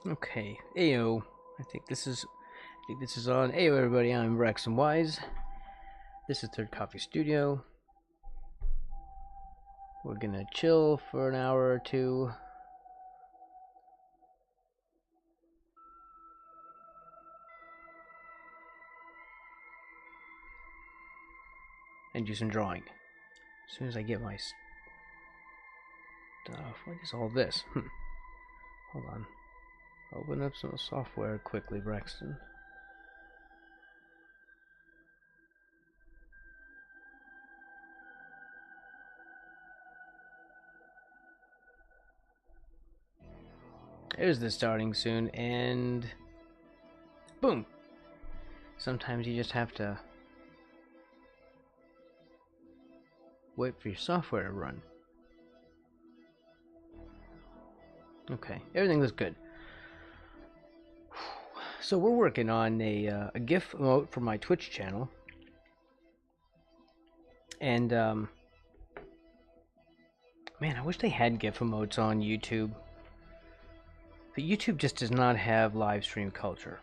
Okay, Ayo. I think this is on. Ayo, everybody. I'm BraxtoWave. This is Third Coffee Studio. We're gonna chill for an hour or two. And do some drawing. As soon as I get my stuff. What is all this? Hold on. Open up some software quickly, Braxton. There's the starting soon, and boom! Sometimes you just have to wait for your software to run. Okay, everything looks good. So we're working on a GIF emote for my Twitch channel, and man, I wish they had GIF emotes on YouTube. But YouTube just does not have live stream culture,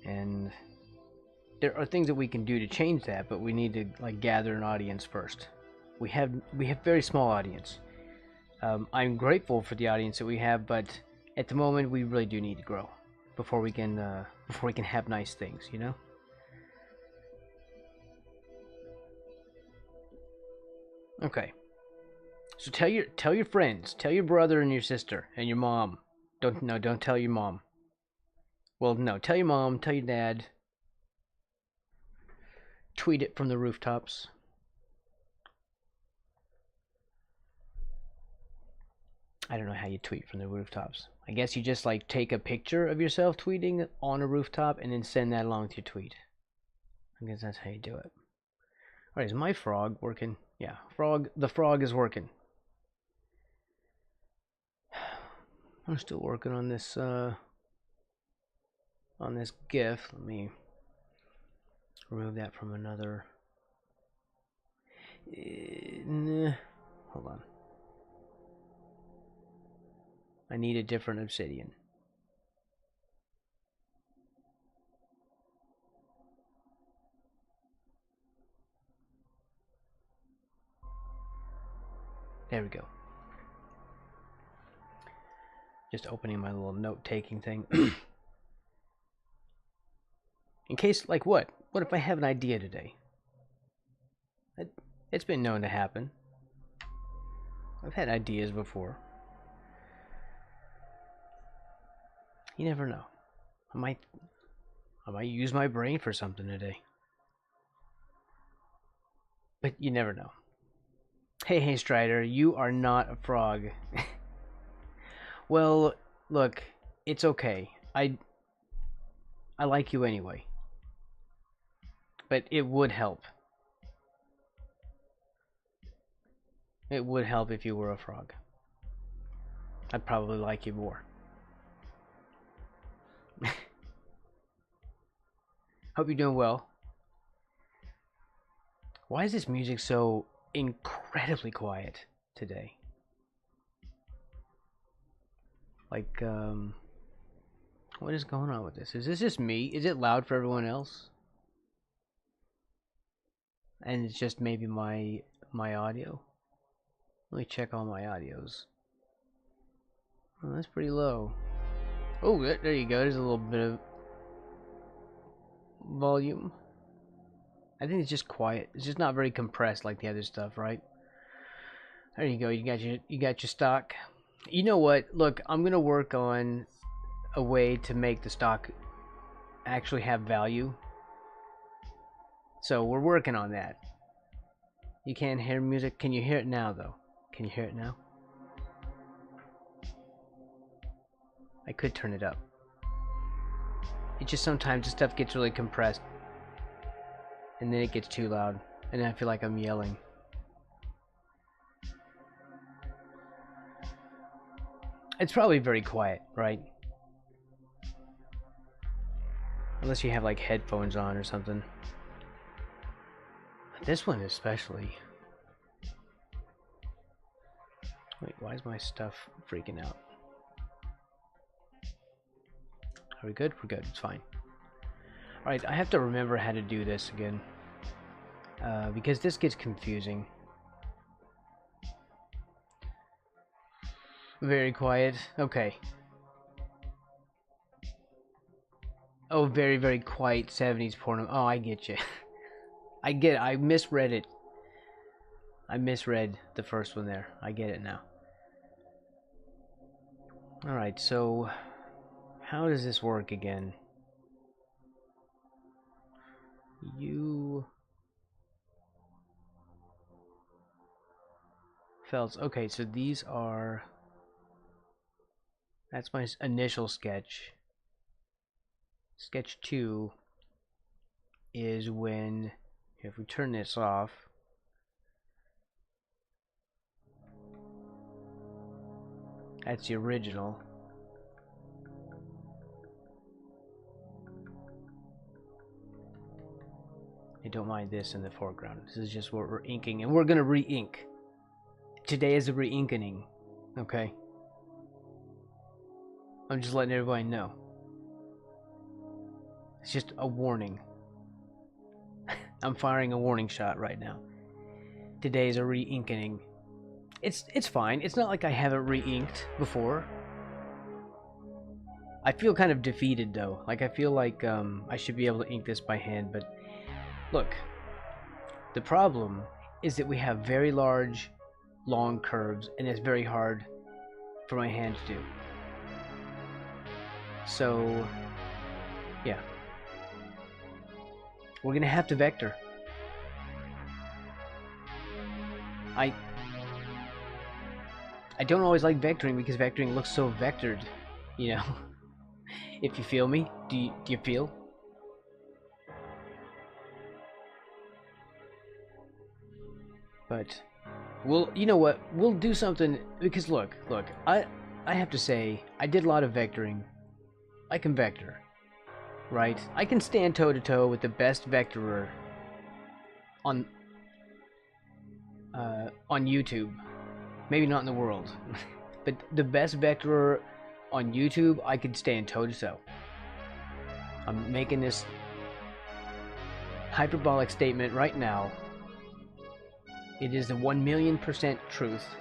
and there are things that we can do to change that, but we need to like gather an audience first. We have very small audience. I'm grateful for the audience that we have, but at the moment we really do need to grow before we can have nice things, you know. Okay. So tell your friends, tell your brother and your sister and your mom. Don't tell your mom. Well, no, tell your mom, tell your dad. Tweet it from the rooftops. I don't know how you tweet from the rooftops. I guess you just like take a picture of yourself tweeting on a rooftop and then send that along with your tweet. I guess that's how you do it. Alright, is my frog working? Yeah, the frog is working. I'm still working on this GIF. Let me remove that from another. Hold on. I need a different obsidian. There we go. Just opening my little note-taking thing. In case, like what? What if I have an idea today? It's been known to happen. I've had ideas before. You never know. I might use my brain for something today. But you never know. Hey, Strider, you are not a frog. Well, look, it's okay. I like you anyway. But it would help. It would help if you were a frog. I'd probably like you more. Hope you're doing well. Why is this music so incredibly quiet today? Like, what is going on with this? Is this just me? Is it loud for everyone else? And it's just maybe my audio? Let me check all my audios. Oh, that's pretty low. Oh, there you go. There's a little bit of volume. I think it's just quiet. It's just not very compressed like the other stuff, right? There you go. You got your stock. You know what? Look, I'm gonna work on a way to make the stock actually have value. So we're working on that. You can't hear music. Can you hear it now, though? Can you hear it now? I could turn it up. It just sometimes the stuff gets really compressed. And then it gets too loud. And then I feel like I'm yelling. It's probably very quiet, right? Unless you have like headphones on or something. This one especially. Wait, why is my stuff freaking out? Are we good? We're good. It's fine. Alright, I have to remember how to do this again. Because this gets confusing. Very quiet. Okay. Oh, very, very quiet 70s porno. Oh, I get you. I get it. I misread it. I misread the first one there. I get it now. Alright, so how does this work again? You felts. Okay, so these are, that's my initial sketch. Sketch 2 is when, if we turn this off, that's the original. I don't mind this in the foreground. This is just what we're inking, and we're gonna re-ink. Today is a re-inking, okay? I'm just letting everybody know. It's just a warning. I'm firing a warning shot right now. Today is a re-inking. It's fine. It's not like I haven't re-inked before. I feel kind of defeated though. Like I feel like I should be able to ink this by hand, but look. The problem is that we have very large, long curves, and it's very hard for my hand to do. So, yeah. We're gonna have to vector. I don't always like vectoring because vectoring looks so vectored, you know. If you feel me, do you feel? But you know what? We'll do something because look, I have to say I did a lot of vectoring. I can vector. Right? I can stand toe-to-toe with the best vectorer on YouTube. Maybe not in the world. But the best vectorer on YouTube, I could stand toe-to-toe. I'm making this hyperbolic statement right now. It is the 1,000,000% truth.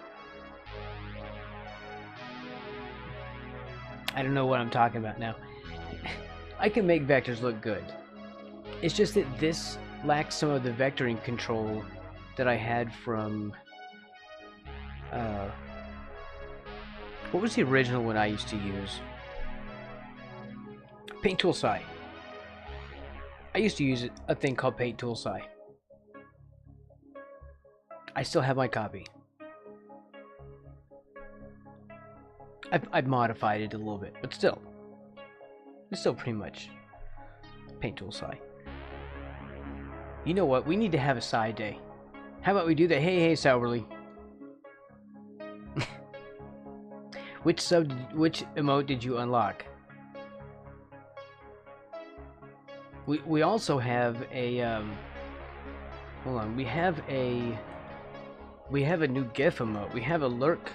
I don't know what I'm talking about now. I can make vectors look good. It's just that this lacks some of the vectoring control that I had from what was the original one I used to use? Paint Tool Sci. I used to use a thing called Paint Tool Sci. I still have my copy. I've modified it a little bit, but still. It's still pretty much Paint Tool Sci. You know what? We need to have a Sci day. How about we do that? Hey, Sourly. Which emote did you unlock? We also have a hold on. We have a new GIF emote. We have a lurk.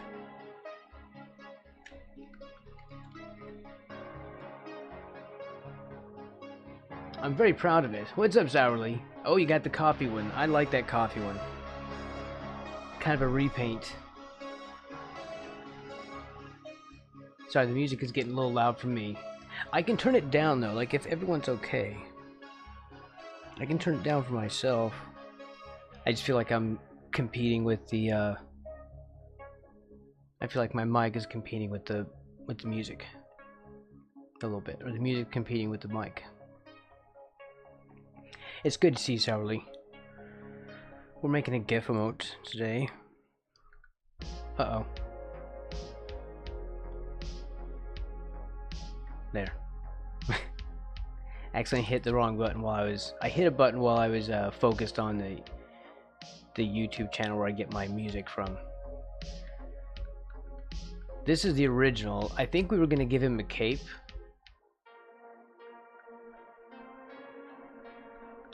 I'm very proud of it. What's up, Sourly? Oh, you got the coffee one. I like that coffee one. Kind of a repaint. Sorry, the music is getting a little loud for me. I can turn it down though, like if everyone's okay. I can turn it down for myself. I just feel like I'm competing with the I feel like my mic is competing with the music. A little bit. Or the music competing with the mic. It's good to see you, Sourly. We're making a GIF emote today. Uh-oh. There. Accidentally hit the wrong button while I hit a button while I was focused on the YouTube channel where I get my music from. This is the original. I think we were gonna give him a cape.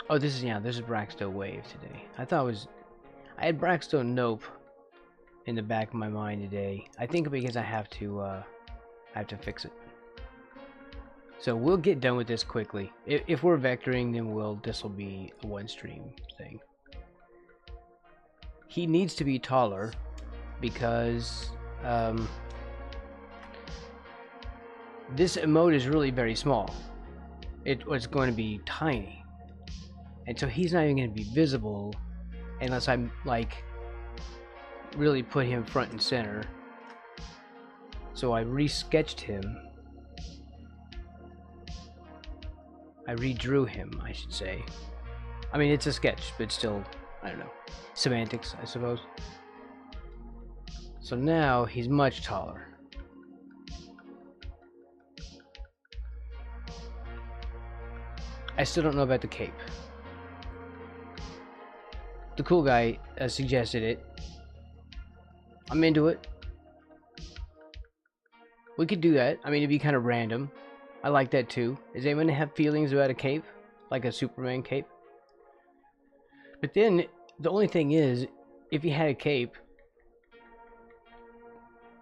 Oh, this is BraxtoWave today. I had Braxto Nope in the back of my mind today. I think because I have to fix it. So we'll get done with this quickly. If we're vectoring, then this will be a one stream thing. He needs to be taller because this emote is really very small. It was going to be tiny, and so he's not even going to be visible unless I'm like really put him front and center. So I resketched him. I redrew him, I should say. I mean, it's a sketch, but still, I don't know. Semantics, I suppose. So now he's much taller. I still don't know about the cape. The cool guy suggested it. I'm into it. We could do that. I mean, it'd be kind of random. I like that too. Does anyone have feelings about a cape? Like a Superman cape? But then, the only thing is, if he had a cape,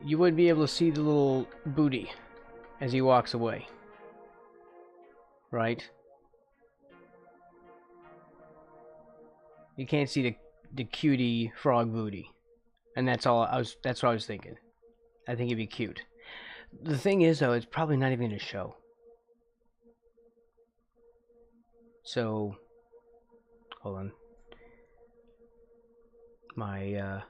you wouldn't be able to see the little booty as he walks away. Right? You can't see the cutie frog booty. And that's what I was thinking. I think it'd be cute. The thing is, though, it's probably not even going to show. So, hold on. My,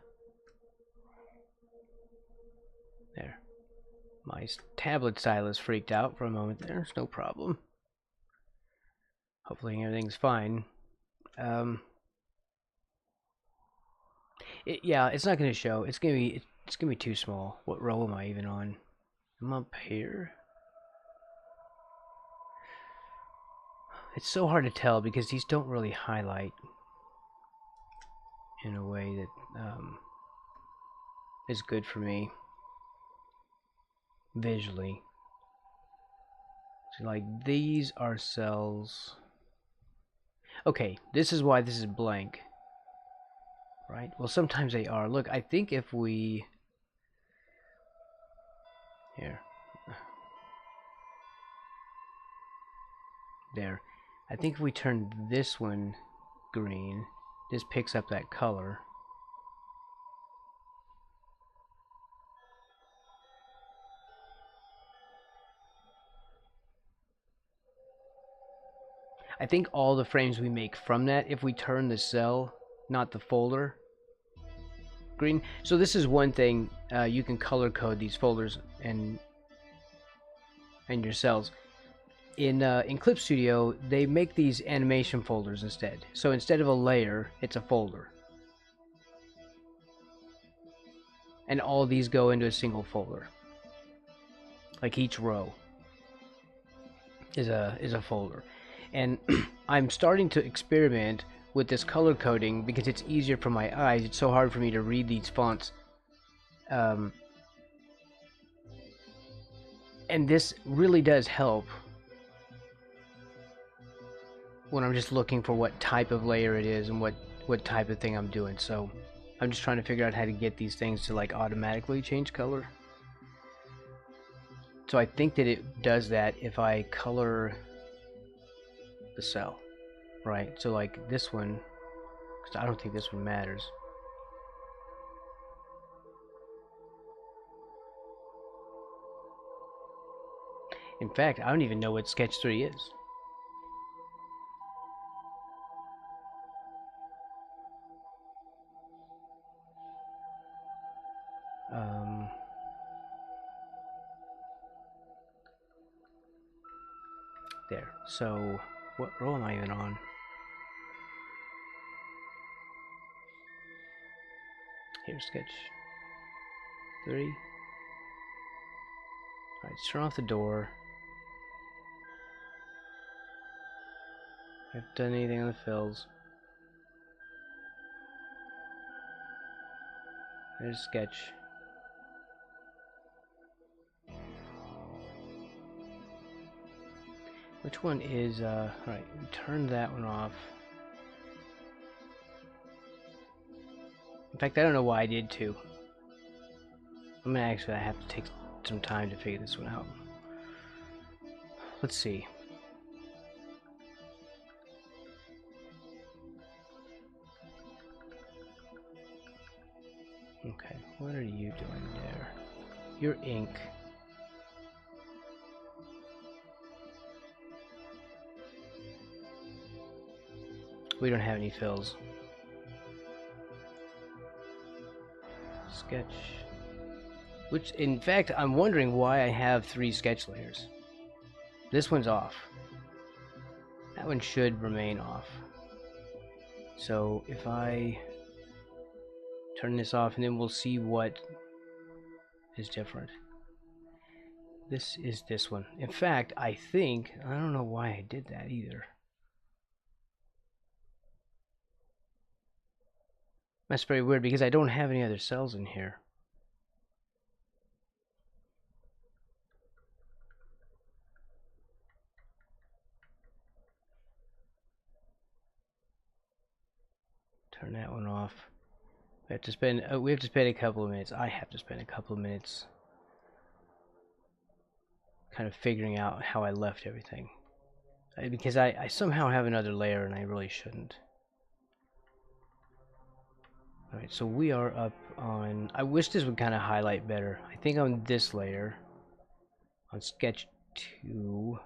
there. My tablet stylus freaked out for a moment there. It's no problem. Hopefully everything's fine. Yeah, it's not going to show. It's going to be too small. What row am I even on? I'm up here. It's so hard to tell because these don't really highlight in a way that is good for me visually. So like these are cells. Okay, this is why this is blank. Right? Well, sometimes they are. Look, I think if we... Here. There. I think if we turn this one green, this picks up that color. I think all the frames we make from that, if we turn the cell, not the folder, green. So this is one thing, you can color code these folders and your cells. In Clip Studio, they make these animation folders instead. So instead of a layer, it's a folder. And all these go into a single folder. Like each row is a folder. And I'm starting to experiment with this color coding because it's easier for my eyes. It's so hard for me to read these fonts. And this really does help when I'm just looking for what type of layer it is and what type of thing I'm doing. So I'm just trying to figure out how to get these things to like automatically change color. So I think that it does that if I color the cell, right? So like this one, because I don't think this one matters. In fact, I don't even know what Sketch 3 is. There. So, what row am I even on? Here's Sketch 3. Alright, let's turn off the door. I haven't done anything on the fills. There's Sketch. Which one is, alright, we turned that one off. In fact, I don't know why I did too. I have to take some time to figure this one out. let's see. Okay, what are you doing there? Your ink. We don't have any fills. Sketch. Which, in fact, I'm wondering why I have 3 sketch layers. This one's off. That one should remain off. So if I turn this off, and then we'll see what is different. This is this one. In fact, I think, I don't know why I did that either. That's very weird because I don't have any other cells in here. Turn that one off. We have to spend a couple of minutes. I have to spend a couple of minutes kind of figuring out how I left everything. Because I somehow have another layer and I really shouldn't. Alright, so we are up on... I wish this would kind of highlight better. I think on this layer, on sketch 2,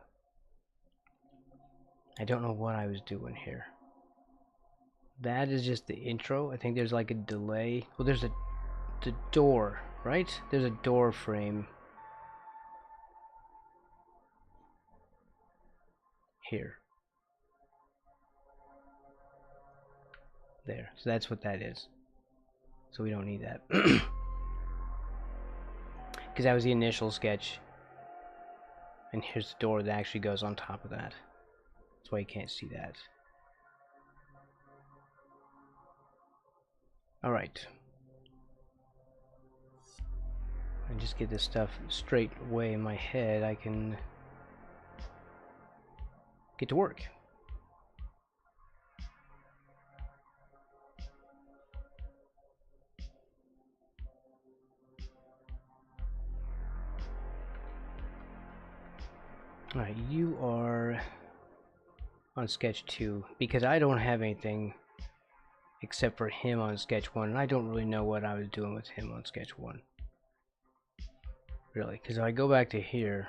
I don't know what I was doing here. That is just the intro. I think there's like a delay. Well, there's the door, right? There's a door frame here. There. So that's what that is. So we don't need that. Because that was the initial sketch. And here's the door that actually goes on top of that. That's why you can't see that. Alright. And just get this stuff straight away in my head, I can get to work. Alright, you are on sketch 2 because I don't have anything except for him on sketch 1, and I don't really know what I was doing with him on sketch 1. Really, because if I go back to here,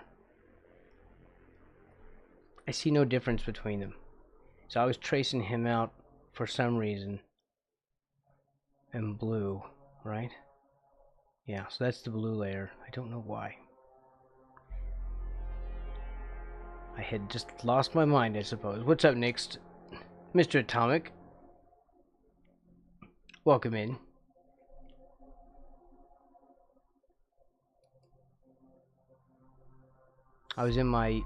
I see no difference between them. So I was tracing him out for some reason in blue, right? Yeah, so that's the blue layer. I don't know why. I had just lost my mind, I suppose. What's up next, Mr. Atomic? Welcome in. I was in my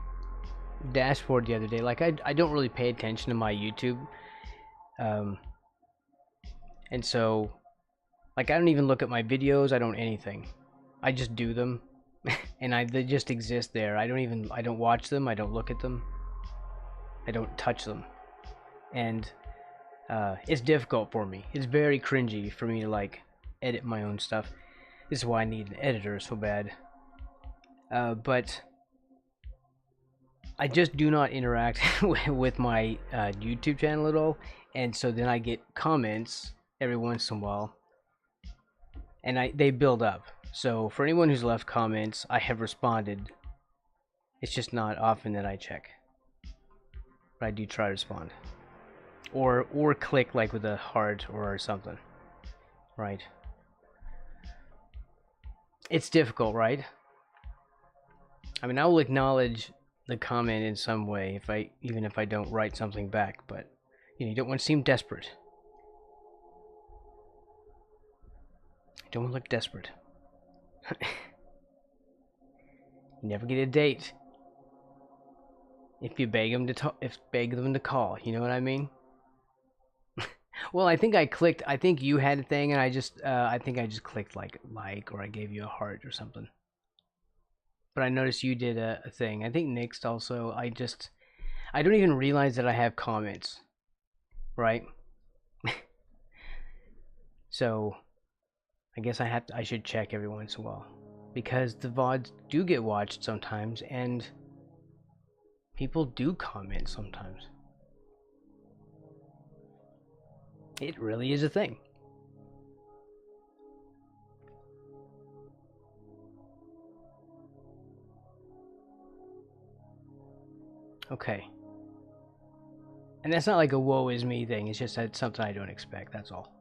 dashboard the other day. Like, I don't really pay attention to my YouTube. And so, like, I don't even look at my videos. I don't anything. I just do them. And they just exist there. I don't watch them. I don't look at them. I don't touch them. And it's difficult for me. It's very cringy for me to, like, edit my own stuff. This is why I need an editor so bad. But I just do not interact with my YouTube channel at all, and so then I get comments every once in a while, and they build up. So for anyone who's left comments, I have responded. It's just not often that I check, but I do try to respond, or click like with a heart or something, right? It's difficult, right? I mean, I will acknowledge the comment in some way even if I don't write something back, but you don't want to seem desperate. You don't want to look desperate. You never get a date if you beg them to call. You know what I mean? Well, I think you had a thing, and I think I just clicked like, or I gave you a heart or something. But I noticed you did a thing. I think next also, I don't even realize that I have comments, right? So I guess I should check every once in a while, because the VODs do get watched sometimes, and People do comment sometimes. It really is a thing. Okay. And that's not like a woe is me thing, it's just that it's something I don't expect, that's all.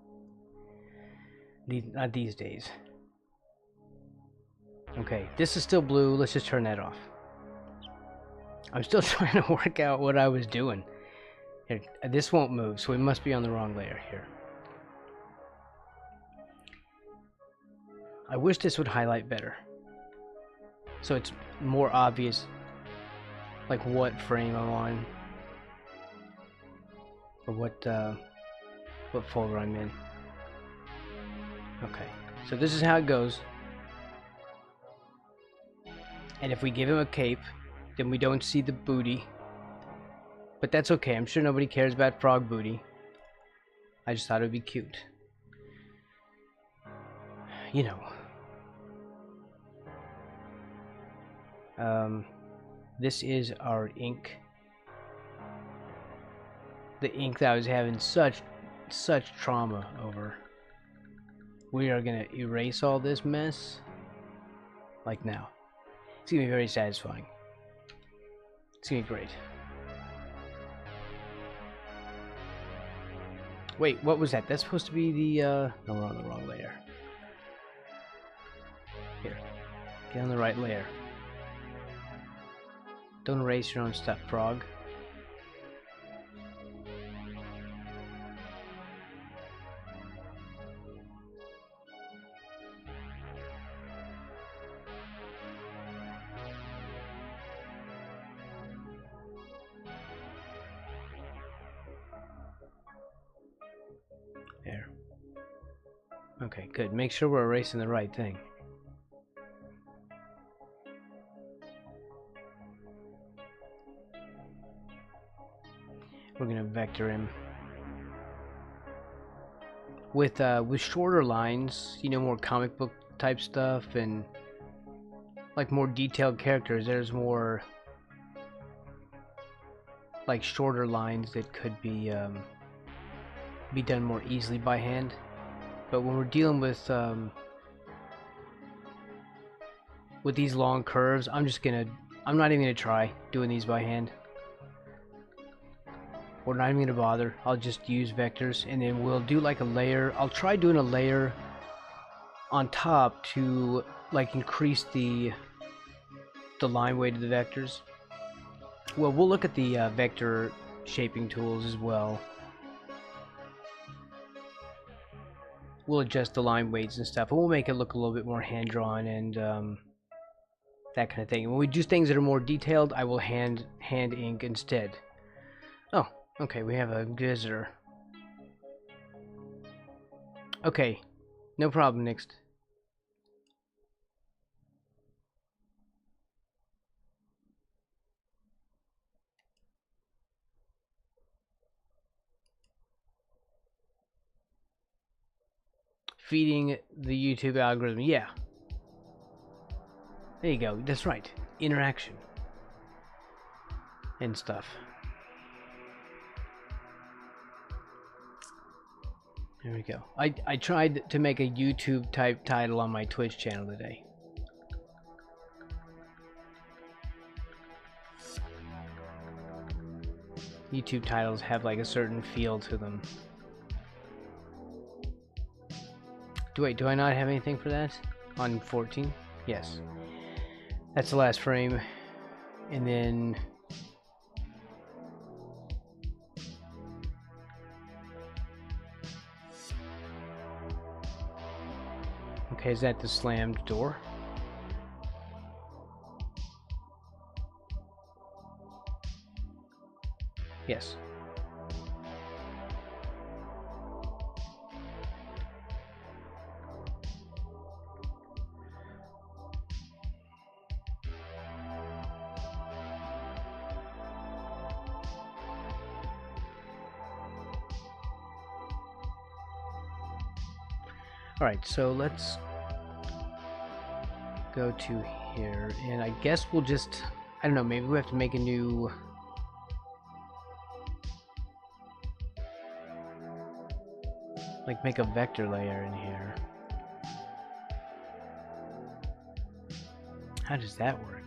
Not these days. Okay, this is still blue, let's just turn that off. I'm still trying to work out what I was doing. Here, this won't move, so we must be on the wrong layer here. I wish this would highlight better, so it's more obvious, like what frame I'm on, or what folder I'm in. Okay, so this is how it goes. And if we give him a cape, then we don't see the booty. But that's okay, I'm sure nobody cares about frog booty. I just thought it would be cute. You know. This is our ink. The ink that I was having such trauma over. We are gonna erase all this mess. Like now. It's gonna be very satisfying. It's gonna be great. Wait, what was that? That's supposed to be the, no, we're on the wrong layer. Here. Get on the right layer. Don't erase your own stuff, frog. There. Okay, good. Make sure we're erasing the right thing. We're gonna vector him with shorter lines, you know, more comic book type stuff and like more detailed characters. There's more like shorter lines that could be done more easily by hand. But when we're dealing with these long curves, I'm not even gonna try doing these by hand. We're not even gonna bother. I'll just use vectors, and then we'll do like a layer. I'll try doing a layer on top to like increase the line weight of the vectors. Well, we'll look at the vector shaping tools as well. We'll adjust the line weights and stuff, and we'll make it look a little bit more hand drawn and that kind of thing. When we do things that are more detailed, I will hand ink instead. Oh. Okay, we have a visitor. Okay, no problem, next. Feeding the YouTube algorithm, yeah. There you go, that's right. Interaction. And stuff. There we go. I tried to make a YouTube type title on my Twitch channel today. YouTube titles have like a certain feel to them. Do I not have anything for that? On 14? Yes. That's the last frame. And then okay, is that the slammed door? Yes. Alright, so let's go to here, and I guess we'll just, I don't know, maybe we have to make a new like make a vector layer in here. How does that work?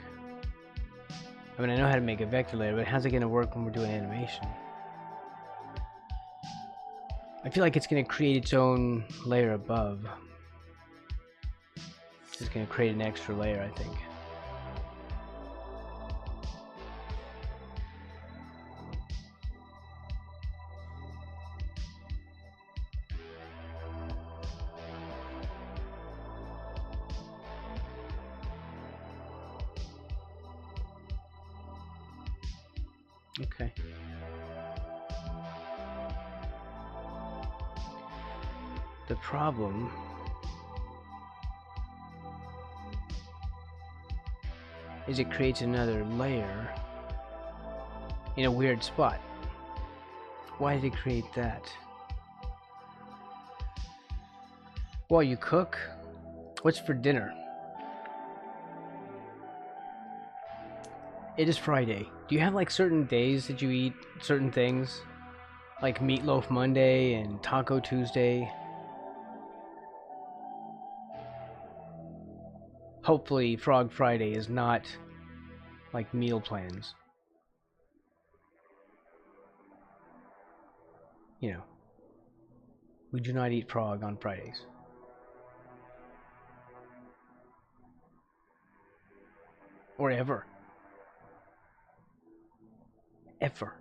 I mean, I know how to make a vector layer, but how's it going to work when we're doing animation? I feel like it's going to create its own layer above. It's going to create an extra layer, I think. Okay. The problem is it creates another layer in a weird spot. Why did it create that? While you cook? What's for dinner? It is Friday. Do you have like certain days that you eat certain things? Like Meatloaf Monday and Taco Tuesday? Hopefully Frog Friday is not like meal plans. You know, we do not eat frog on Fridays. Or ever. Ever.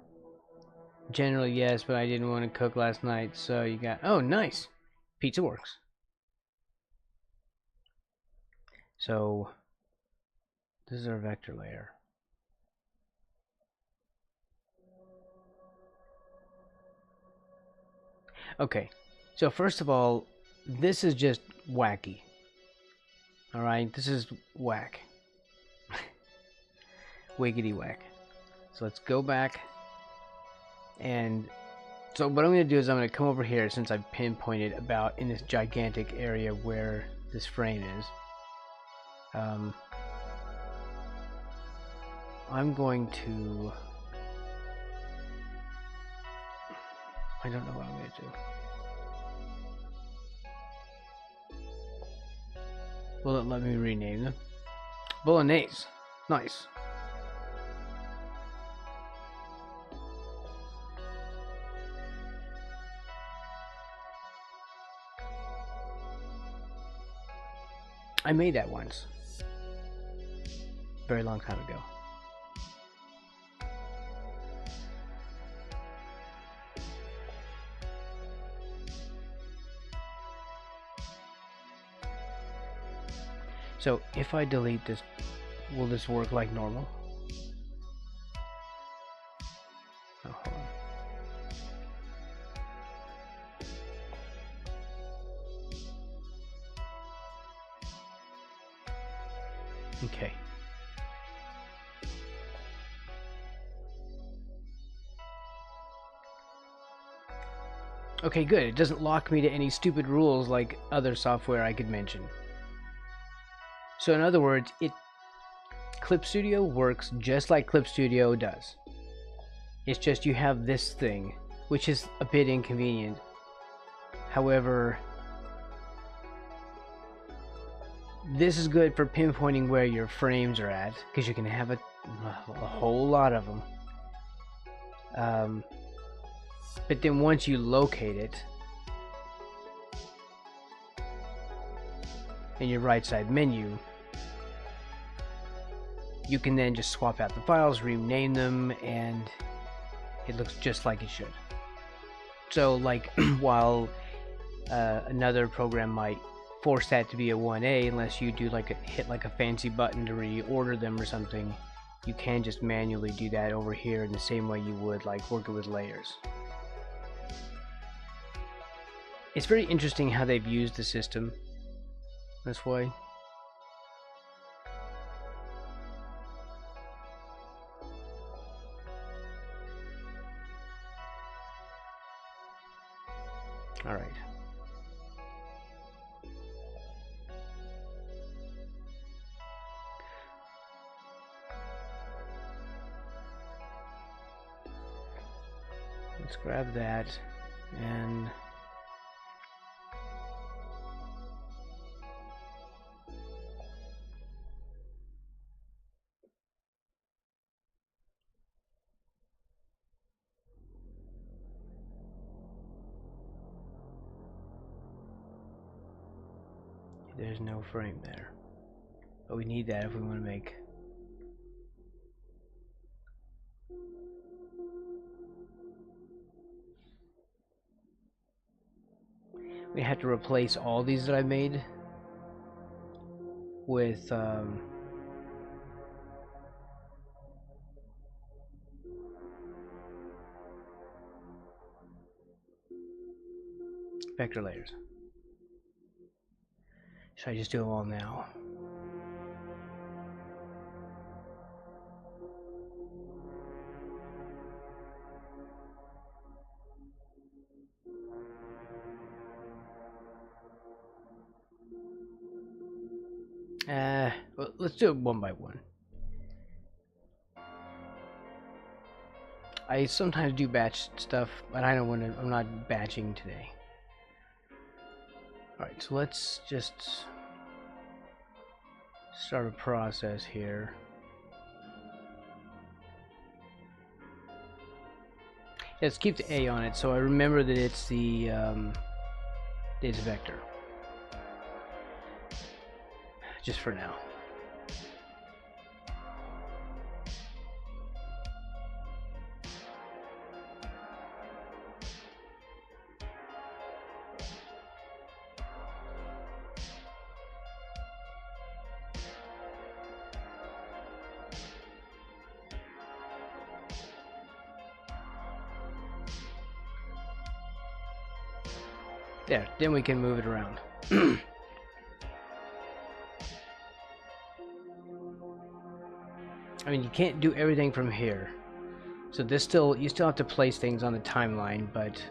Generally, yes, but I didn't want to cook last night, so you got... Oh, nice! Pizza works. So, this is our vector layer. Okay, so first of all, this is just wacky. Alright, this is whack. Wiggity whack. So let's go back. And so what I'm going to do is I'm going to come over here, since I've pinpointed about in this gigantic area where this frame is. I'm going to... I don't know what I'm going to do. Will it let me rename them? Bolognese. Nice. I made that once. Very long time ago. So if I delete this, will this work like normal? Oh, hold on. Okay. Okay, good. It doesn't lock me to any stupid rules like other software I could mention. So in other words, Clip Studio works just like Clip Studio does. It's just you have this thing, which is a bit inconvenient. However, this is good for pinpointing where your frames are at, because you can have a whole lot of them. But then once you locate it in your right side menu, you can then just swap out the files, rename them, and it looks just like it should. So like while another program might force that to be a 1A, unless you do like hit like a fancy button to reorder them or something, you can just manually do that over here in the same way you would like working with layers. It's very interesting how they've used the system this way. All right. Let's grab that and There's no frame there. But we need that if we want to make... We have to replace all these that I made with vector layers. Should I just do them all now? Well, let's do it one by one. I sometimes do batch stuff, but I don't want to. I'm not batching today. All right, so let's just start a process here. Let's keep the A on it, so I remember that it's the it's vector. Just for now. There, then we can move it around. I mean, you can't do everything from here. So this you still have to place things on the timeline, but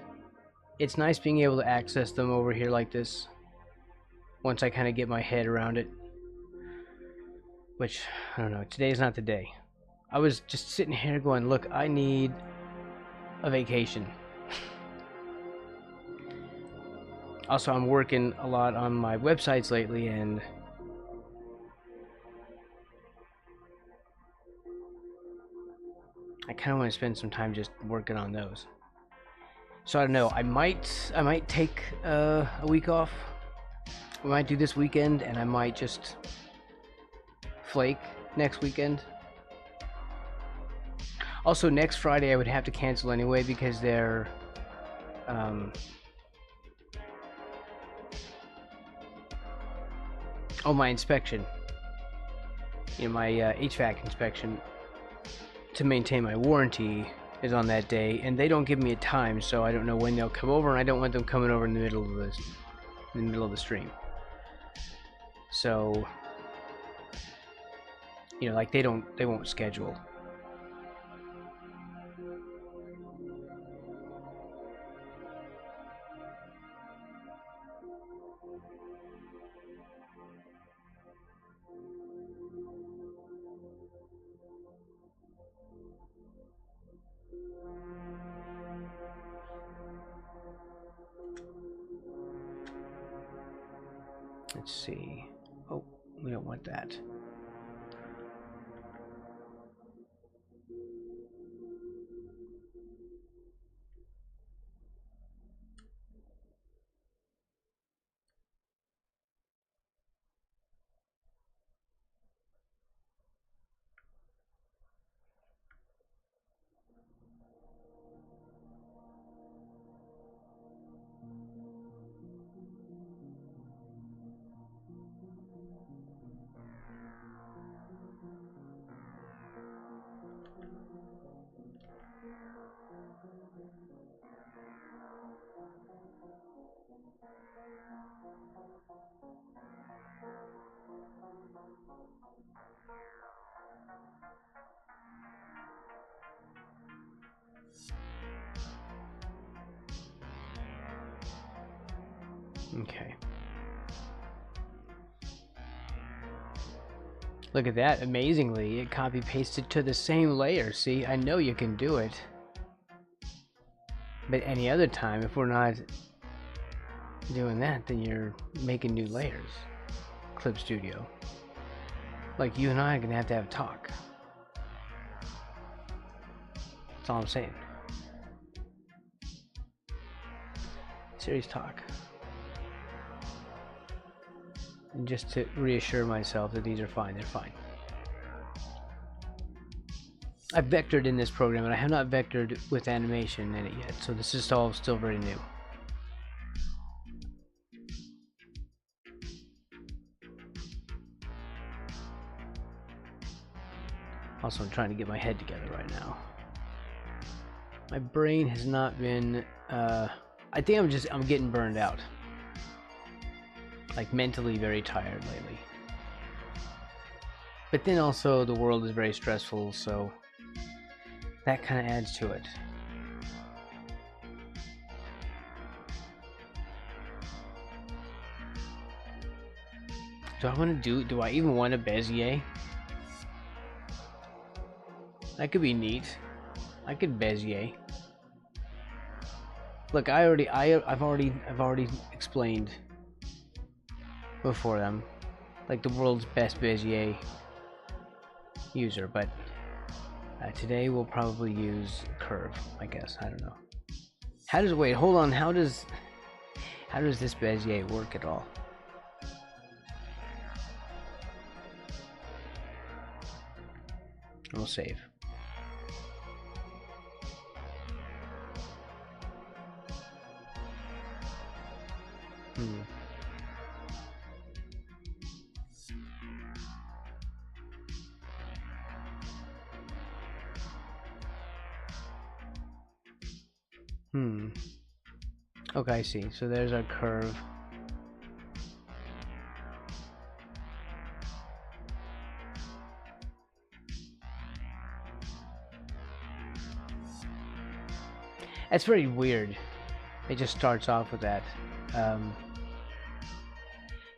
it's nice being able to access them over here like this. Once I kind of get my head around it. Which, I don't know, today's not the day. I was just sitting here going, look, I need a vacation. Also, I'm working a lot on my websites lately, and I kind of want to spend some time just working on those. So I don't know. I might take a week off. We might do this weekend, and I might just flake next weekend. Also, next Friday I would have to cancel anyway because they're oh, my inspection. You know, my HVAC inspection to maintain my warranty is on that day, and they don't give me a time, so I don't know when they'll come over, and I don't want them coming over in the middle of the stream. So, you know, like they won't schedule. Let's see. Oh, we don't want that. Okay. Look at that. Amazingly, it copy pasted to the same layer. See, I know you can do it. But any other time, if we're not doing that, then you're making new layers. Clip Studio. Like, you and I are going to have a talk. That's all I'm saying. Serious talk. And just to reassure myself that these are fine, they're fine. I've vectored in this program, and I have not vectored with animation in it yet, so this is all still very new. Also, I'm trying to get my head together right now. My brain has not been, I think I'm getting burned out. Like, mentally very tired lately. But then also, the world is very stressful, so that kind of adds to it. Do I even want a Bezier? That could be neat. I could Bezier. Look, I've already explained before them, like the world's best Bezier user, but today we'll probably use curve, I guess. I don't know. Wait, hold on, how does this Bezier work at all? We'll save. Okay, I see. So there's our curve. That's very weird. It just starts off with that.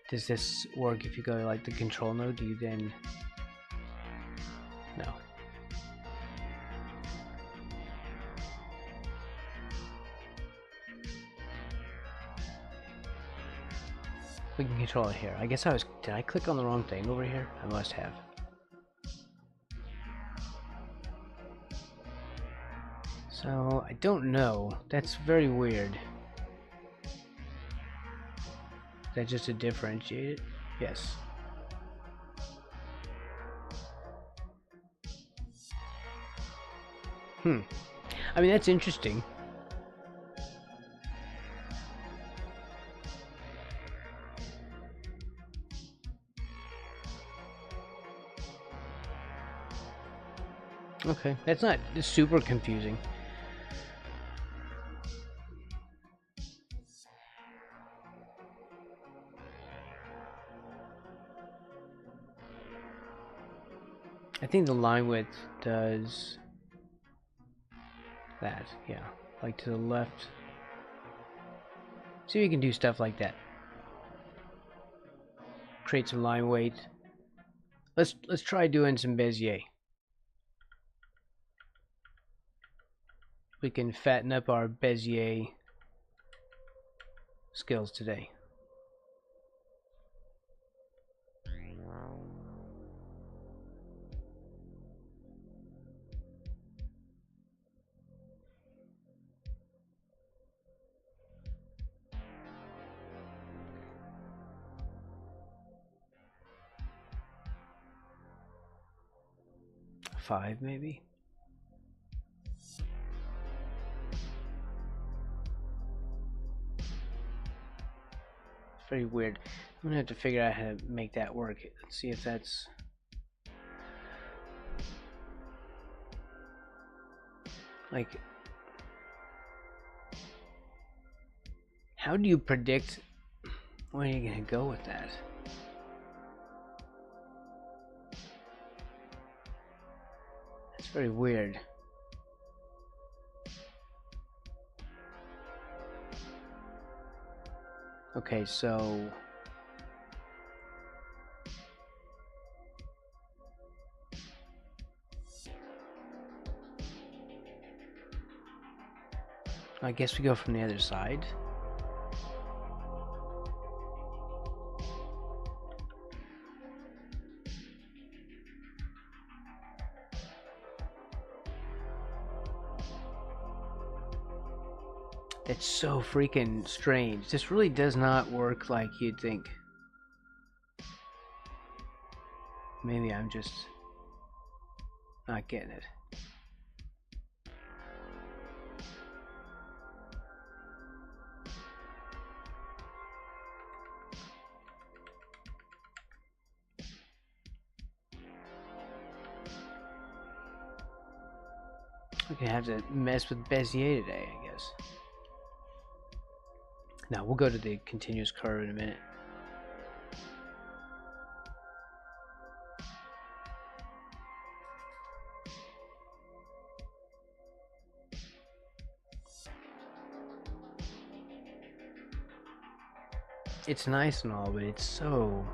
Does this work if you go to like the control node? Do you then... No. We can control it here. I guess did I click on the wrong thing over here? I must have. So, I don't know. That's very weird. Is that just to differentiate it? Yes. I mean, that's interesting. Okay, that's not super confusing. I think the line width does that, yeah. Like to the left. See if you can do stuff like that. Create some line weight. Let's try doing some Bezier. We can fatten up our Bezier skills today. Five, maybe. It's very weird. I'm gonna have to figure out how to make that work. Let's see if that's... like... How do you predict where you're gonna go with that? It's very weird. Okay, so... I guess we go from the other side. It's so freaking strange. This really does not work like you'd think. Maybe I'm just not getting it. We're gonna have to mess with Bezier today, I guess. Now we'll go to the continuous curve in a minute. It's nice and all, but it's so...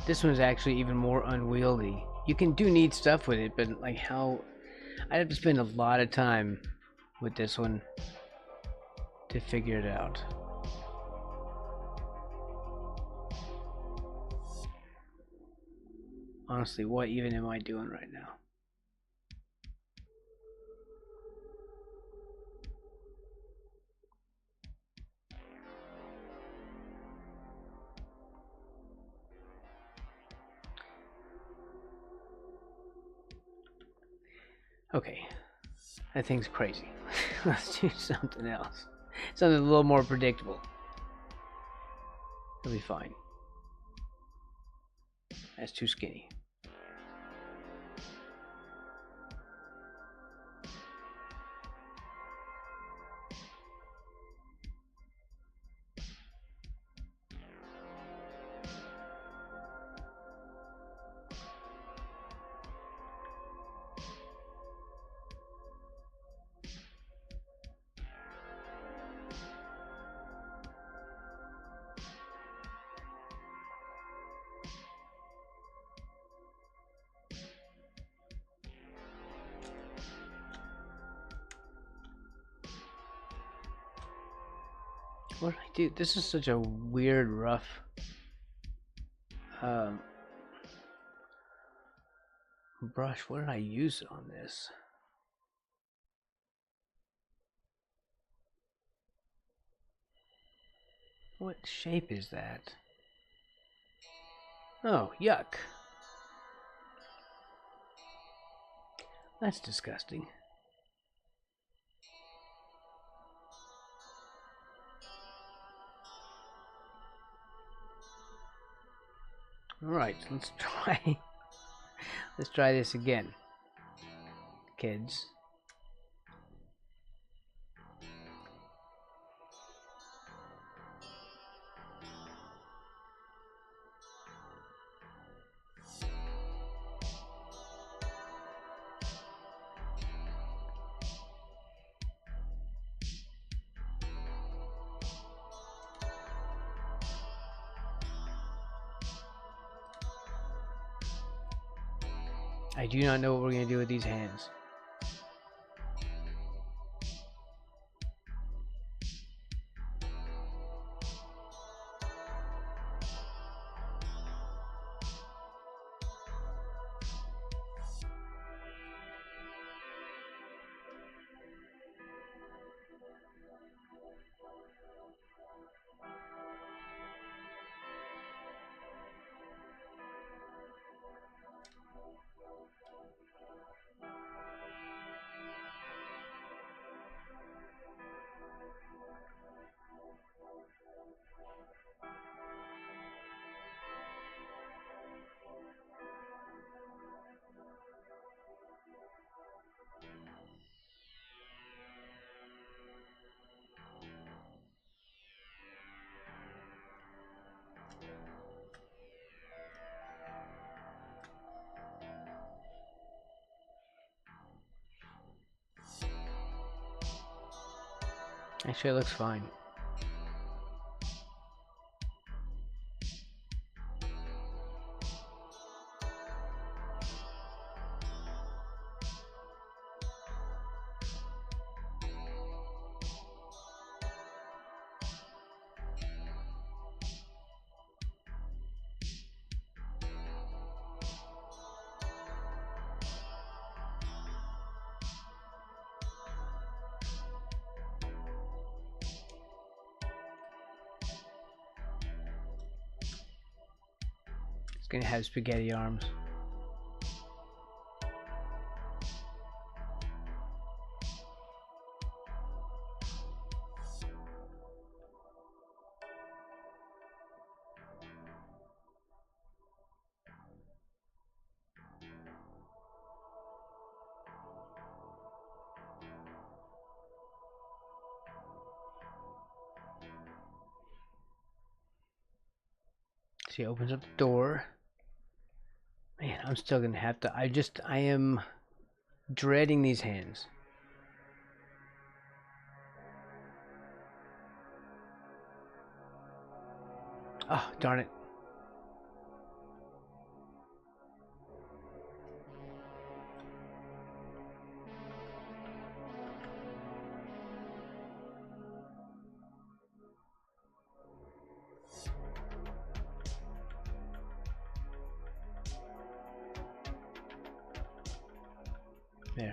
This one's actually even more unwieldy. You can do neat stuff with it, but like how... I'd have to spend a lot of time with this one to figure it out. Honestly, what even am I doing right now? Okay, that thing's crazy. Let's do something else. Something a little more predictable. It'll be fine. That's too skinny. What did I do? This is such a weird, rough brush. What did I use on this? What shape is that? Oh, yuck. That's disgusting. Alright, let's try this again, kids. I do not know what we're going to do with these hands. Actually, it looks fine. It's gonna have spaghetti arms. She opens up the door. Man, I'm still gonna have to. I am dreading these hands. Oh, darn it. There.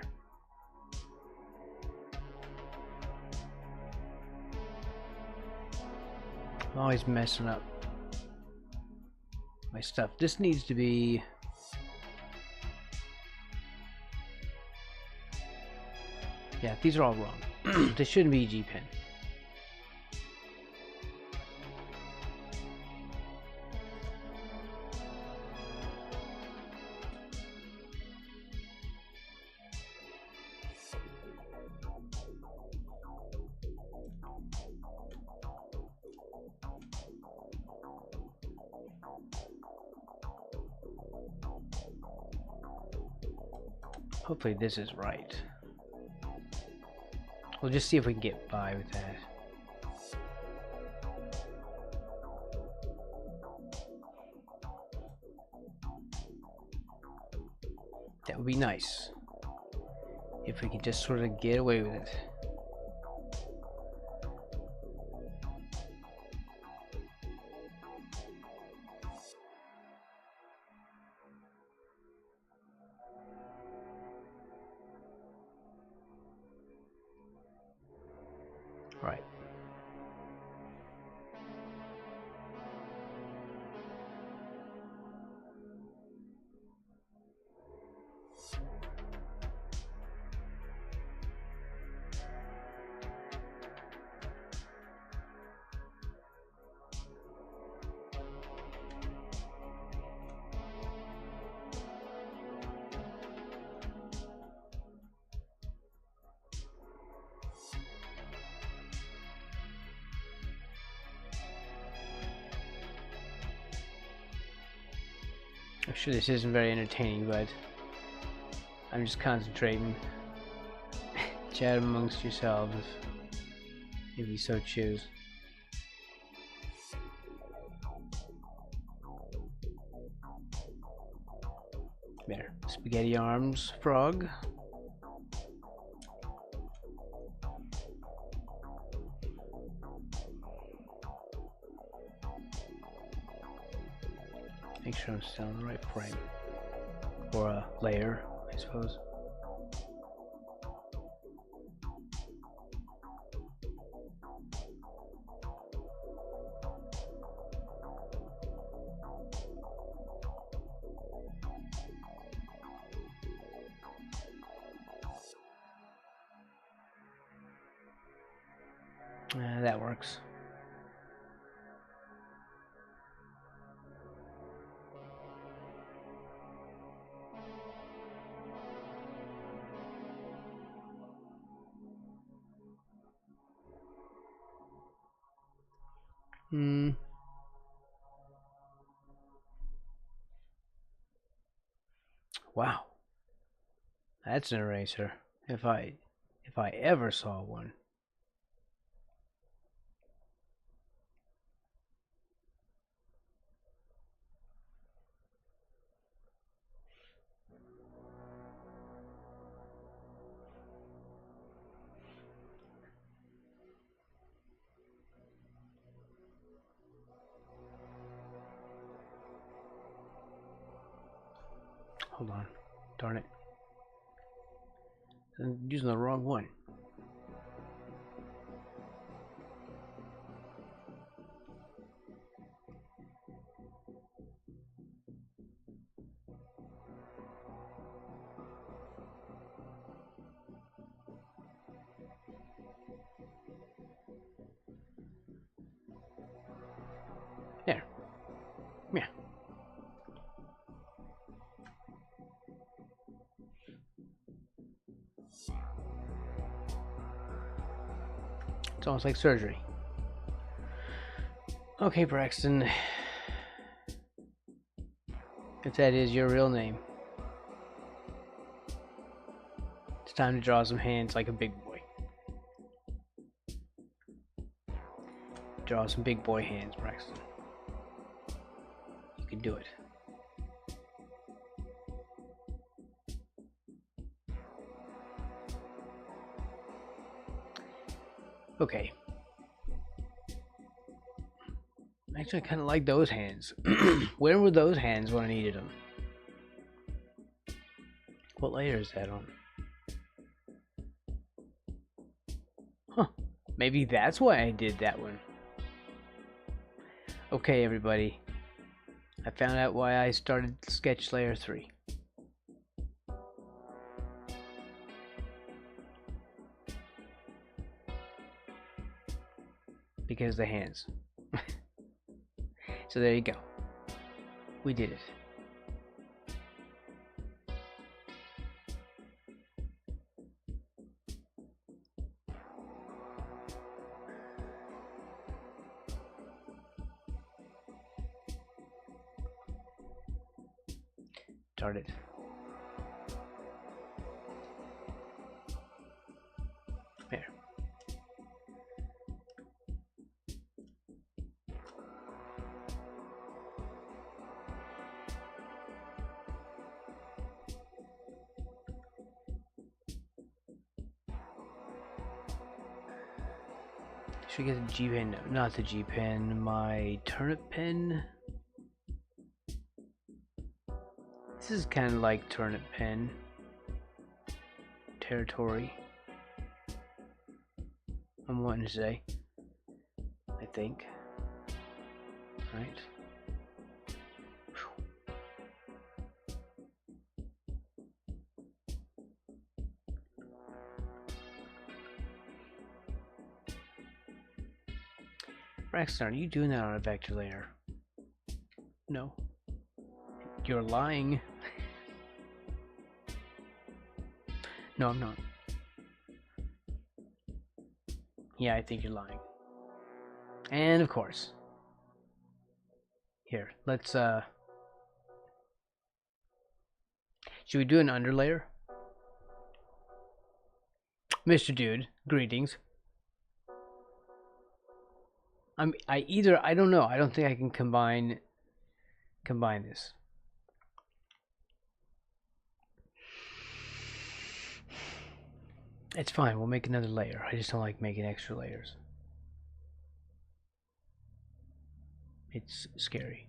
I'm always messing up my stuff. This needs to be... Yeah, these are all wrong. This shouldn't be G-Pen. Hopefully this is right. We'll just see if we can get by with that. That would be nice. If we could just sort of get away with it. Right. I'm sure this isn't very entertaining, but I'm just concentrating. Chat amongst yourselves if you so choose. There. Spaghetti arms frog. Make sure I'm still in the right frame. Or a layer, I suppose. That works. Wow. That's an eraser. If I ever saw one. Hold on. Darn it. I'm using the wrong one. There. Yeah. It's almost like surgery. Okay, Braxton. if that is your real name. It's time to draw some hands like a big boy. Draw some big boy hands, Braxton. You can do it. Okay. Actually, I kind of like those hands. Where were those hands when I needed them? What layer is that on? Huh. Maybe that's why I did that one. Okay, everybody. I found out why I started sketch layer 3. Because the hands. So there you go. We did it. Started. There. Should we get the G pen? No, not the G pen. My turnip pen. This is kind of like turnip pen territory. I'm wanting to say. I think. Right. Braxton, are you doing that on a vector layer? No. You're lying. No, I'm not. Yeah, I think you're lying. And of course. Here, let's should we do an underlayer? Mr. Dude, greetings. I don't know. I don't think I can combine this. It's fine. We'll make another layer. I just don't like making extra layers. It's scary.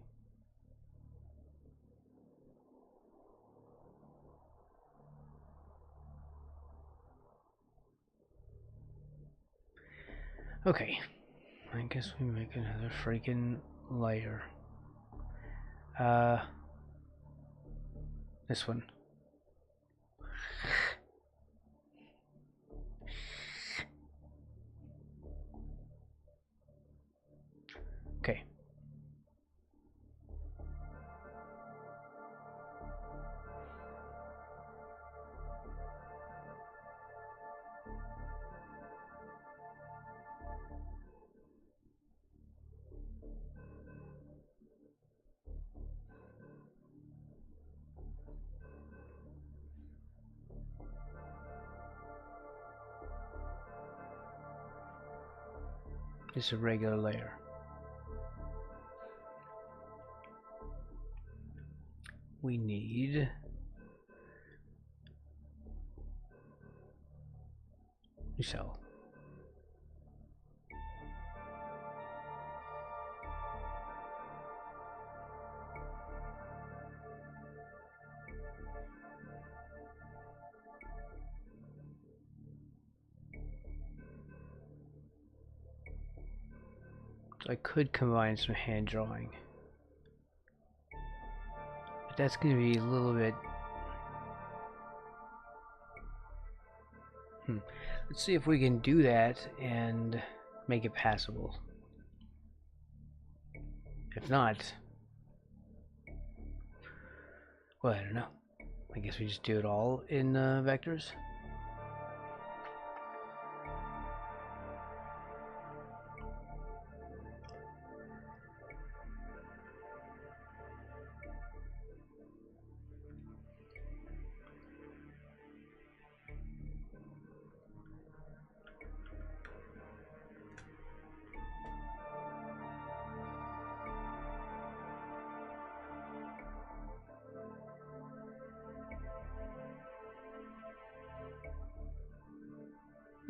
Okay. I guess we make another freaking layer. This one. Okay. Just a regular layer. We need cell. So I could combine some hand drawing, but that's going to be a little bit. Let's see if we can do that and make it passable. If not, well, I don't know. I guess we just do it all in vectors.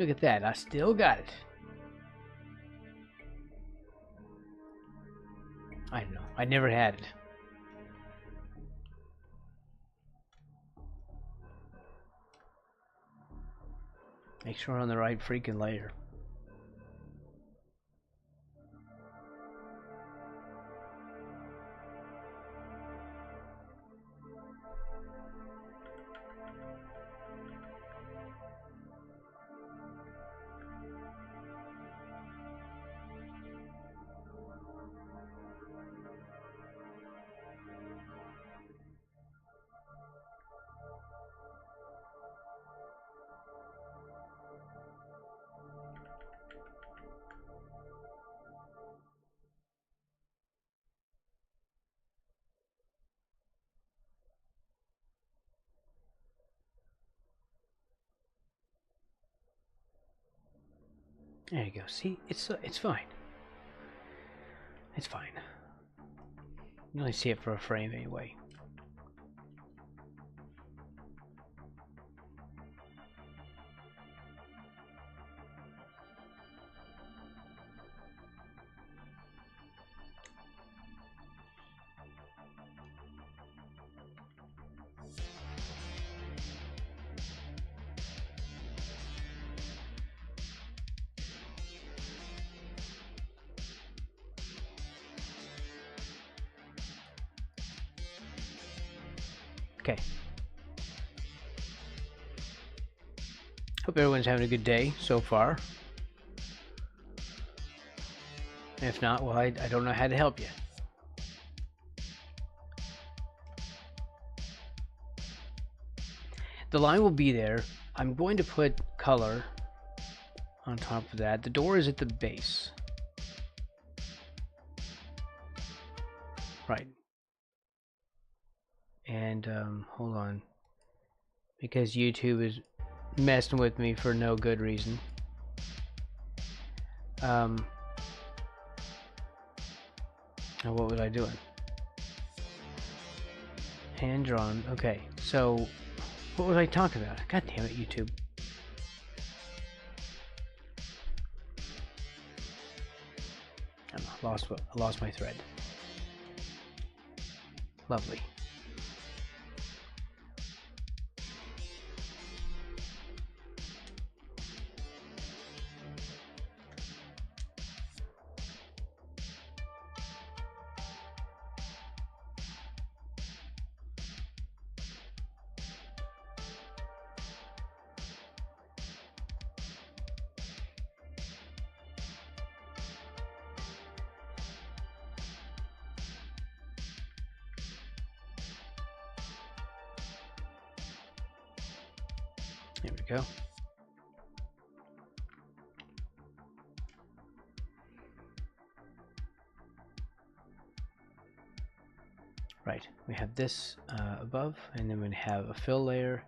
Look at that, I still got it. I know, I never had it. Make sure we're on the right freaking layer. There you go. See, it's fine. It's fine. You only see it for a frame anyway. Okay. Hope everyone's having a good day so far. If not, well, I don't know how to help you. The line will be there. I'm going to put color on top of that. The door is at the base. Right. And hold on. Because YouTube is messing with me for no good reason. Now what was I doing? Hand drawn. Okay, so what was I talking about? God damn it, YouTube. I don't know, I lost my thread. Lovely. There we go. Right, we have this above, and then we have a fill layer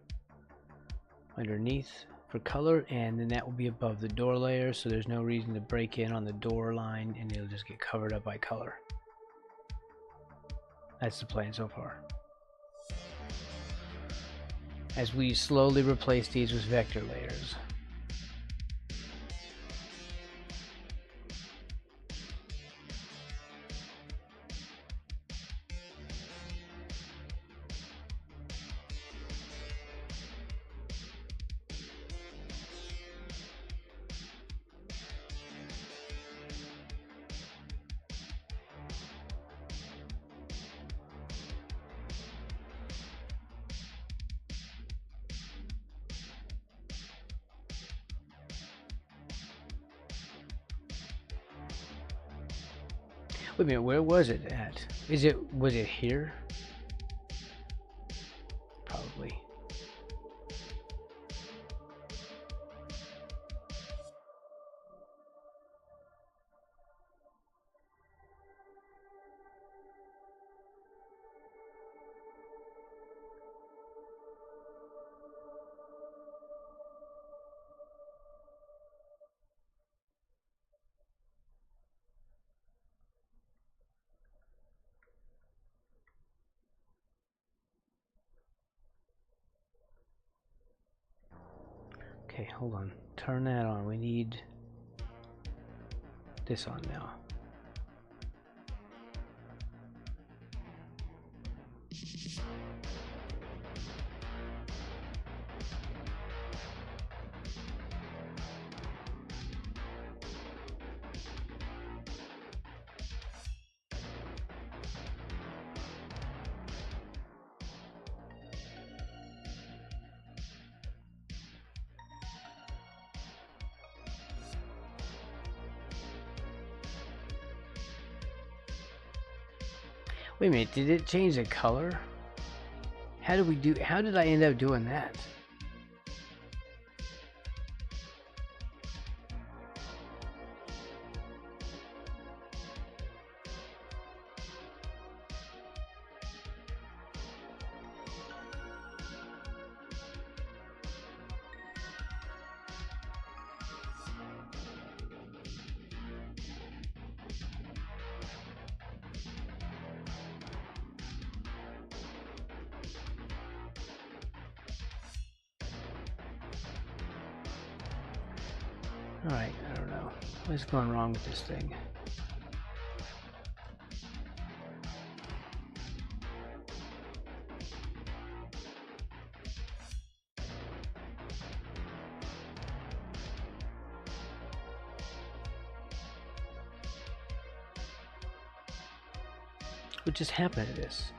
underneath for color, and then that will be above the door layer, so there's no reason to break in on the door line, and it'll just get covered up by color. That's the plan so far. As we slowly replace these with vector layers. Wait a minute, where was it at? Was it here? Probably. Okay, hold on. Turn that on. We need this on now. Wait a minute, did it change the color? How did I end up doing that? Alright, I don't know. What's going wrong with this thing? What just happened to this?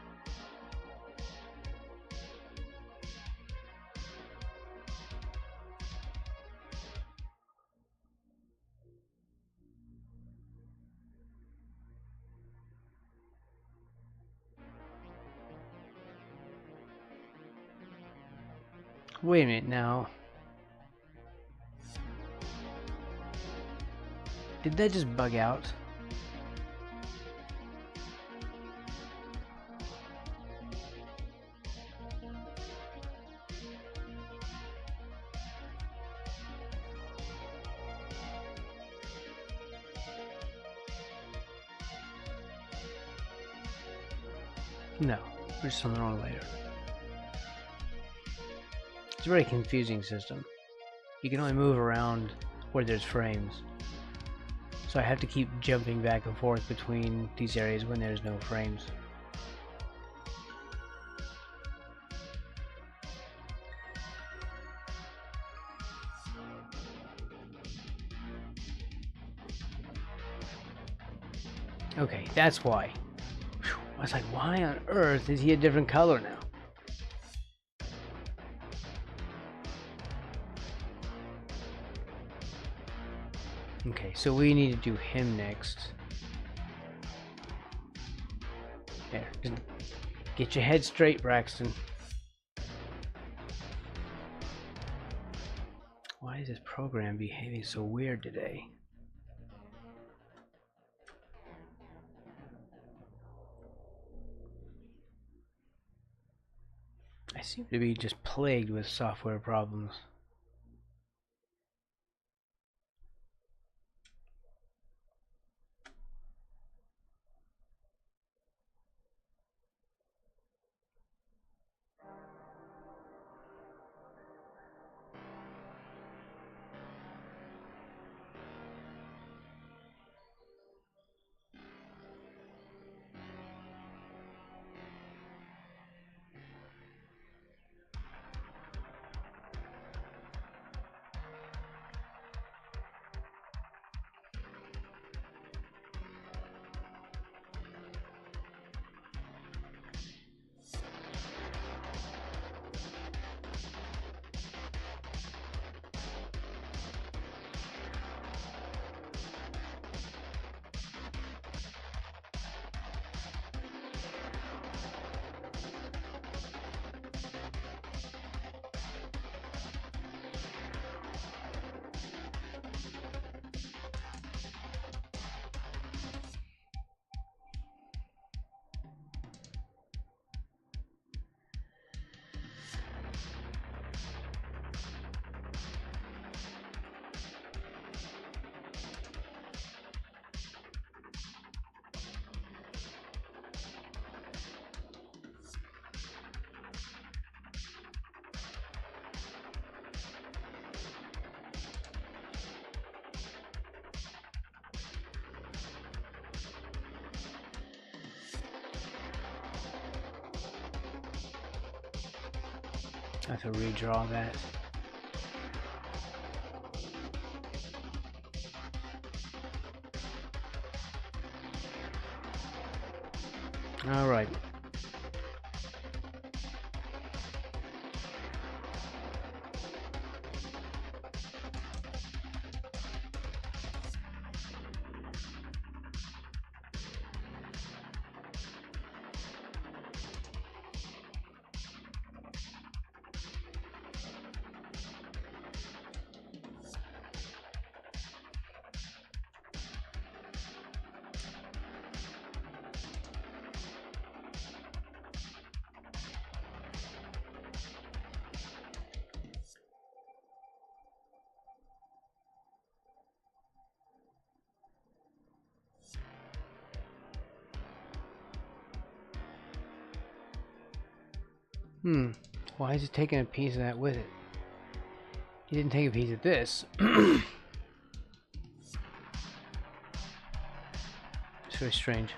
Wait a minute now. Did that just bug out? No, we're just on the wrong layer. It's a very confusing system. You can only move around where there's frames. So I have to keep jumping back and forth between these areas when there's no frames. Okay, that's why. Whew, I was like, why on earth is he a different color now? Okay, so we need to do him next. There, just get your head straight, Braxton. Why is this program behaving so weird today? I seem to be just plagued with software problems. I have to redraw that. All right. Why is it taking a piece of that with it? He didn't take a piece of this. It's very strange.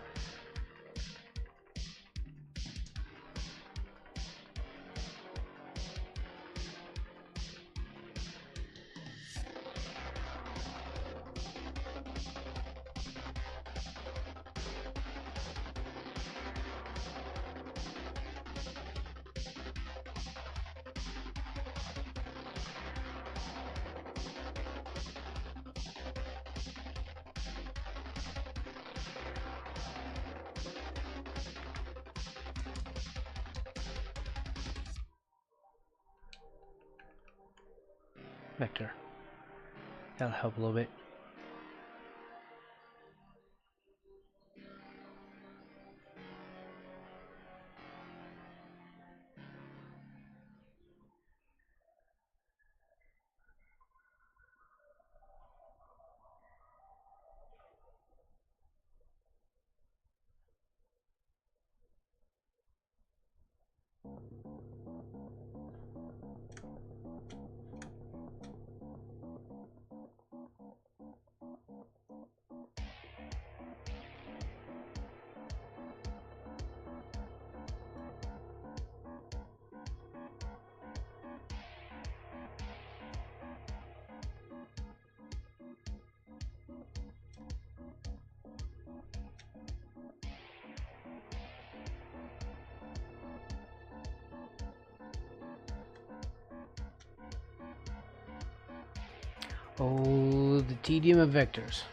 Vector. That'll help a little bit. Oh, the tedium of vectors.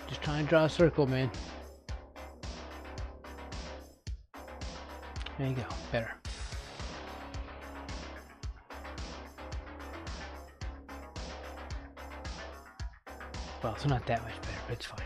Just trying to draw a circle, man. There you go. Better. Well, it's not that much better, but it's fine.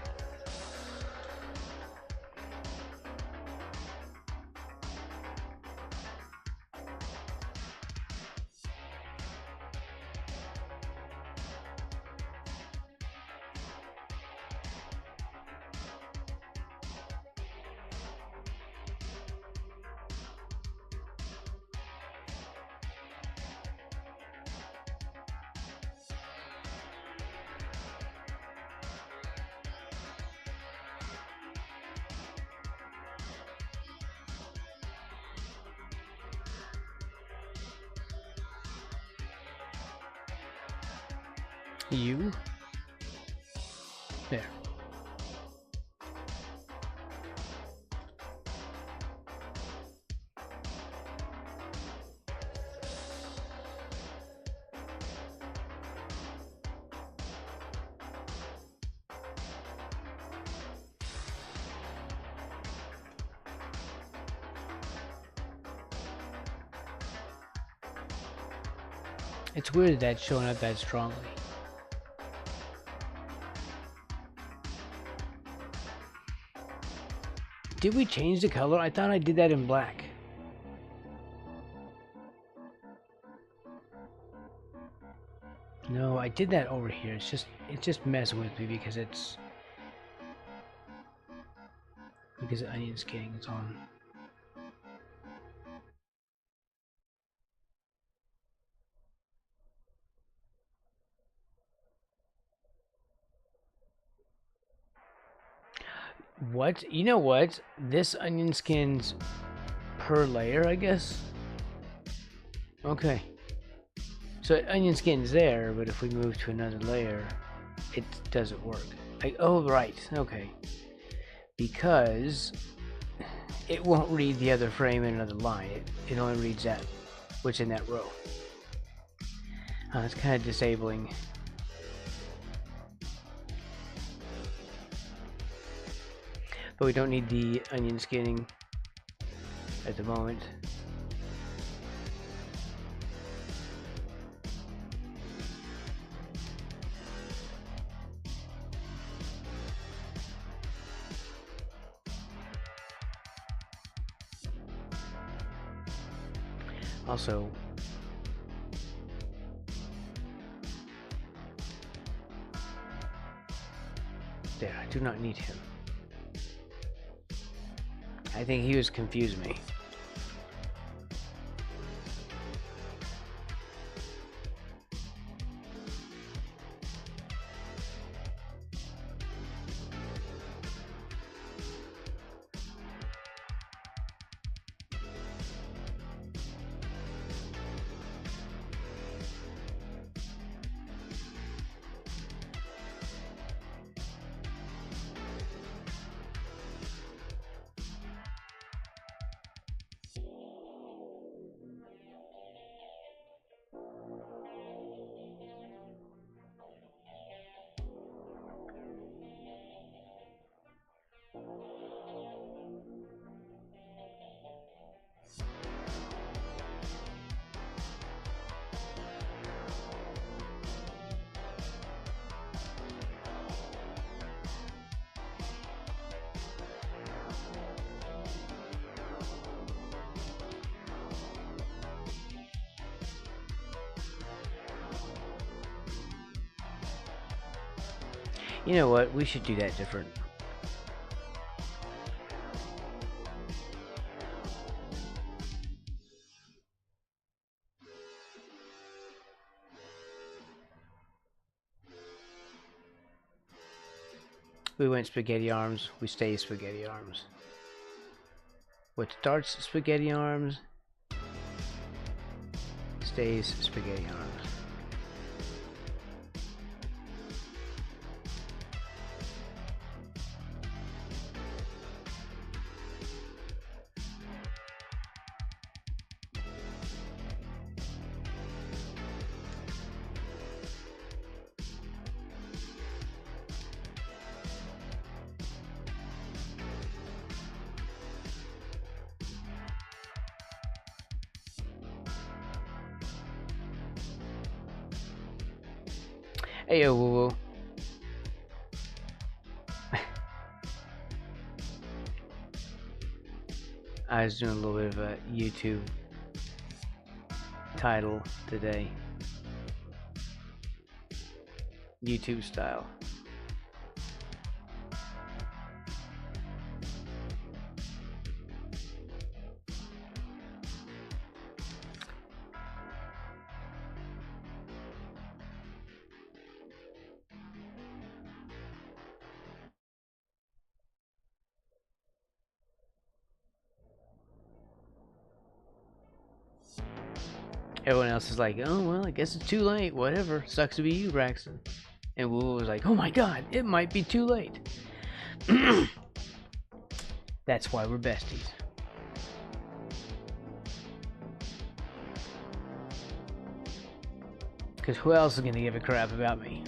You. There. It's weird that's showing up that strongly. Did we change the color? I thought I did that in black. No, I did that over here. It's just messing with me because onion scanning is on. What? You know what? This onion skin's per layer, I guess. Okay. So onion skin's there, but if we move to another layer, it doesn't work. Oh, right. Okay. Because it won't read the other frame in another line. It only reads that, what's in that row. It's kind of disabling. But we don't need the onion skinning at the moment. Also, there, I do not need him. I think he was confusing me. You know what? We should do that different. We went spaghetti arms, we stay spaghetti arms. What starts spaghetti arms, stays spaghetti arms. Hey yo, woo woo. I was doing a little bit of a YouTube title today. YouTube style. Everyone else is like, oh, well, I guess it's too late. Whatever. Sucks to be you, Braxton. And Woo was like, oh my god, it might be too late. That's why we're besties. Because who else is going to give a crap about me?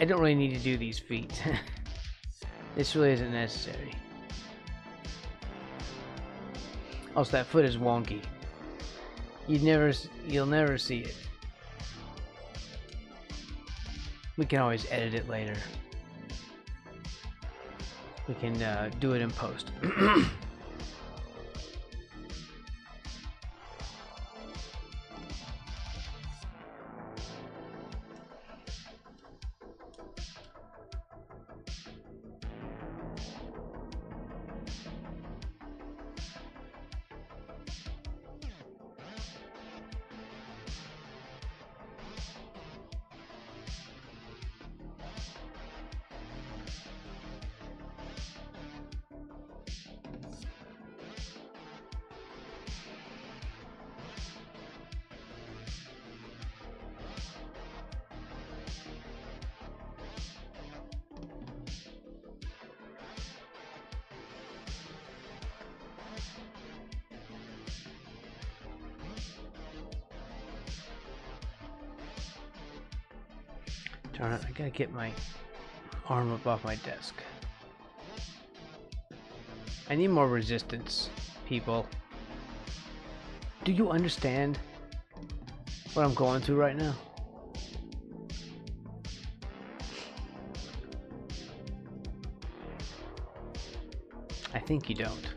I don't really need to do these feet. This really isn't necessary. Also, that foot is wonky. You'll never see it. We can always edit it later. We can do it in post. Darn it, I gotta get my arm up off my desk. I need more resistance, people. Do you understand what I'm going through right now? I think you don't.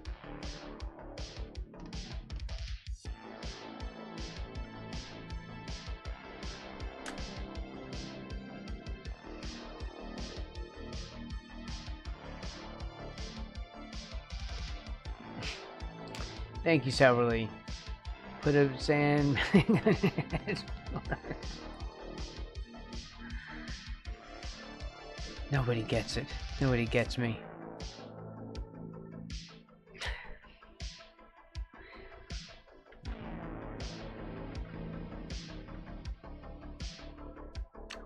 Thank you, Salverly. Put a sand. Nobody gets it. Nobody gets me.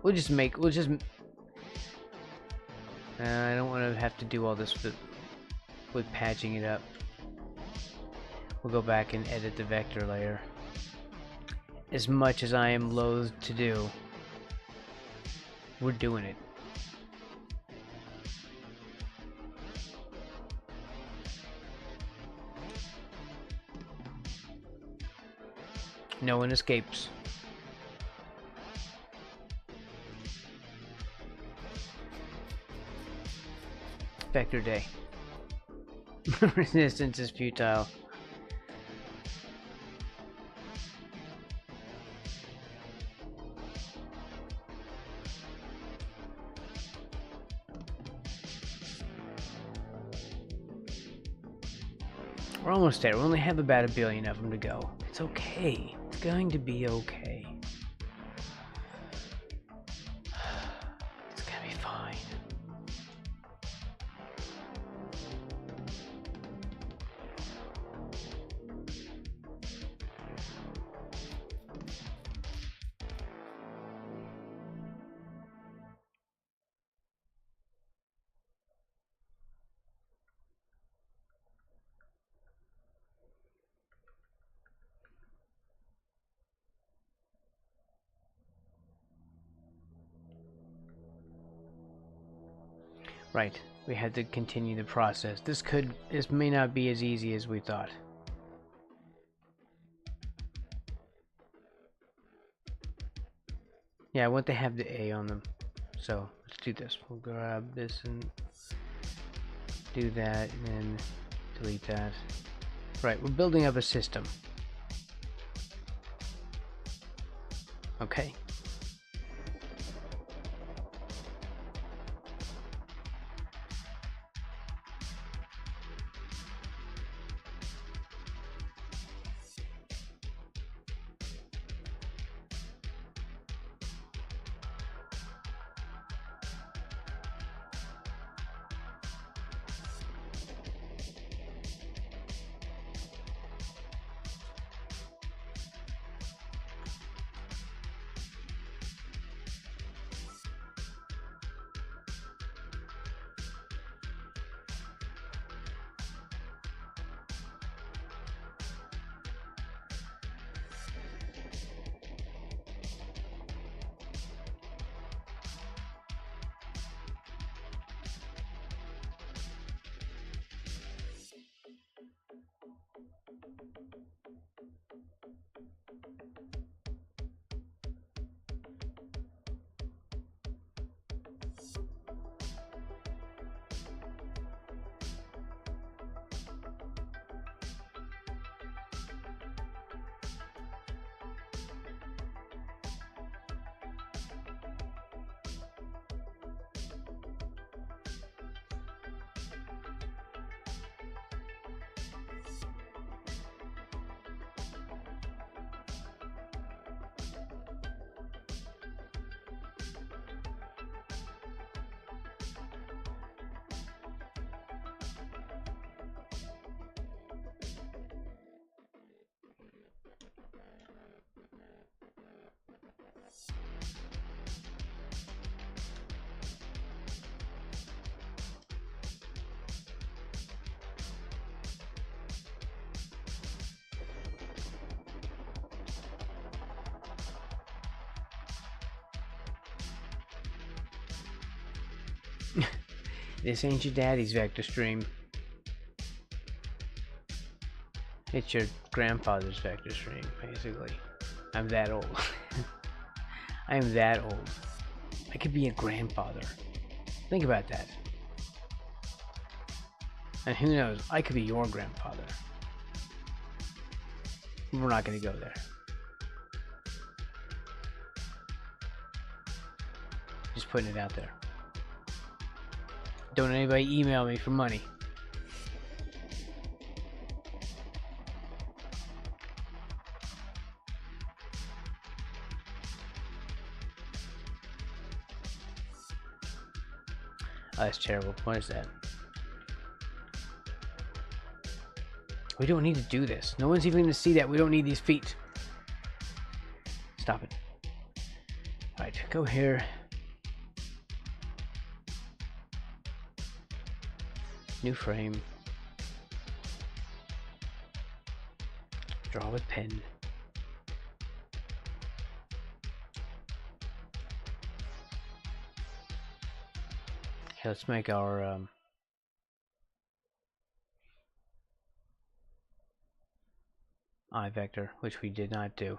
We'll just. I don't want to have to do all this with patching it up. We'll go back and edit the vector layer. As much as I am loath to do, we're doing it. No one escapes. Vector day. Resistance is futile. We're almost there. We only have about 1 billion of them to go. It's okay. It's going to be okay. It's gonna be fine. Right, we had to continue the process. This may not be as easy as we thought. Yeah, I want to have the A on them. So let's do this. We'll grab this and do that and then delete that. Right, we're building up a system. Okay. This ain't your daddy's vector stream. It's your grandfather's vector stream, basically. I'm that old. I am that old. I could be a grandfather. Think about that. And who knows, I could be your grandfather. We're not going to go there. Just putting it out there. Don't anybody email me for money. Oh, that's terrible. What is that? We don't need to do this. No one's even going to see that. We don't need these feet. Stop it. Alright, go here. New frame. Draw with pen. Okay, let's make our eye vector, which we did not do.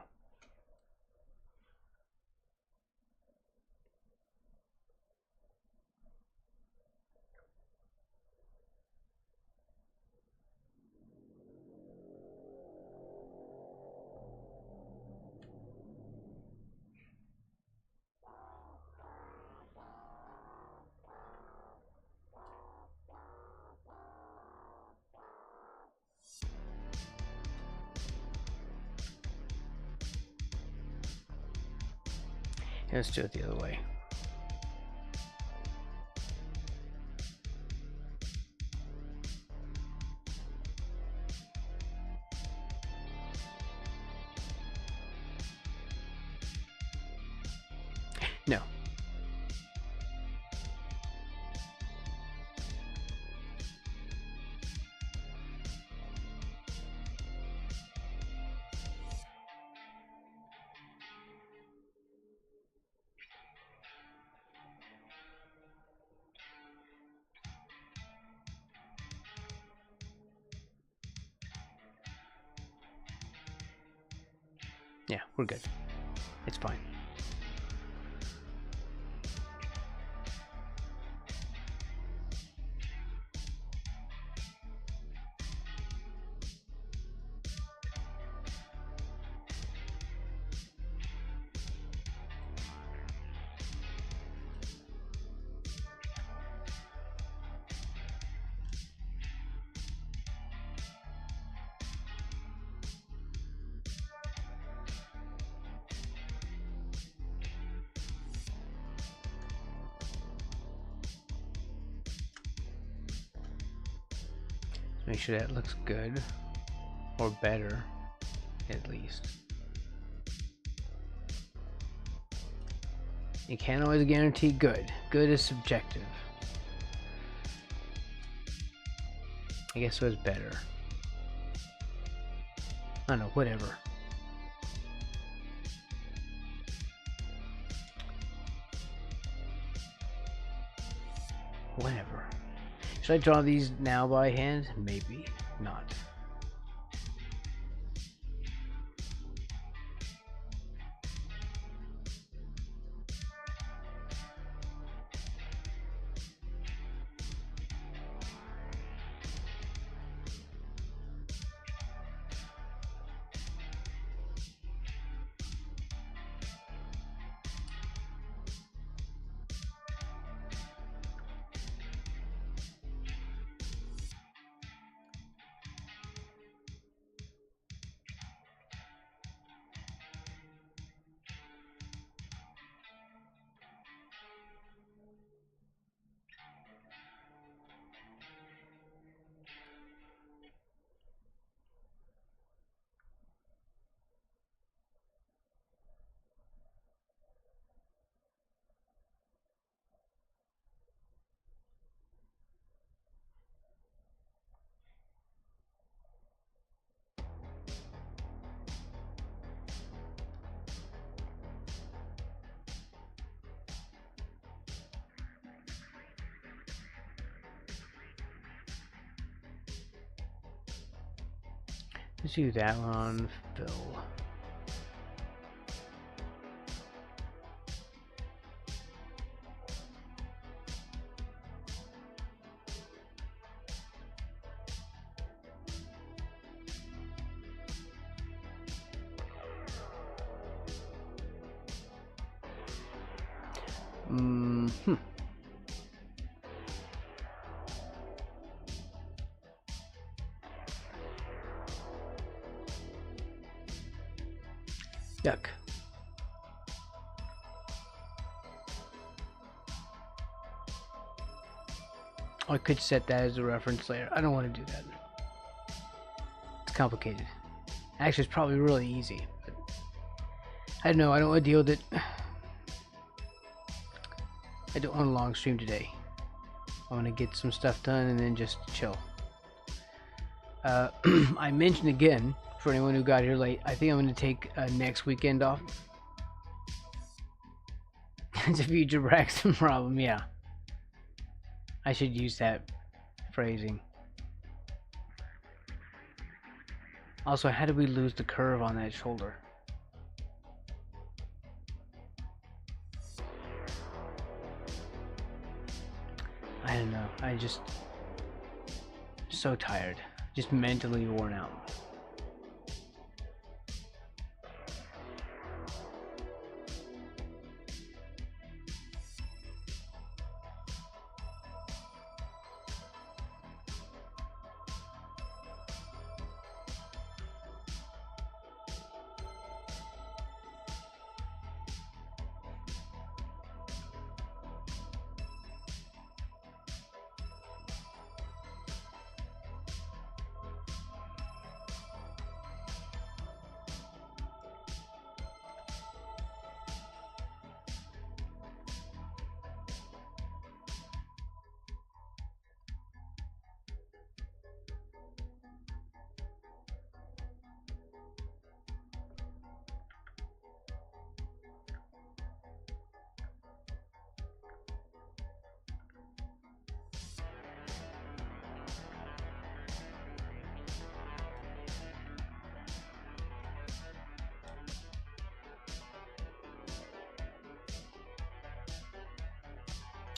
Let's do it the other way. No. Yeah, we're good. It's fine. Make sure that looks good, or better, at least. You can't always guarantee good. Good is subjective. I guess it was better. I don't know, whatever. Whatever. Should I draw these now by hand? Maybe not. Let's do that one on Phil. Yuck. I could set that as a reference layer. I don't want to do that. It's complicated. Actually, it's probably really easy. But I don't know. I don't want to deal with it. I don't want a long stream today. I want to get some stuff done and then just chill. I mentioned again, for anyone who got here late, I think I'm going to take next weekend off. It's a future Braxton problem, yeah. I should use that phrasing. Also, how did we lose the curve on that shoulder? I don't know. I just so tired. Just mentally worn out.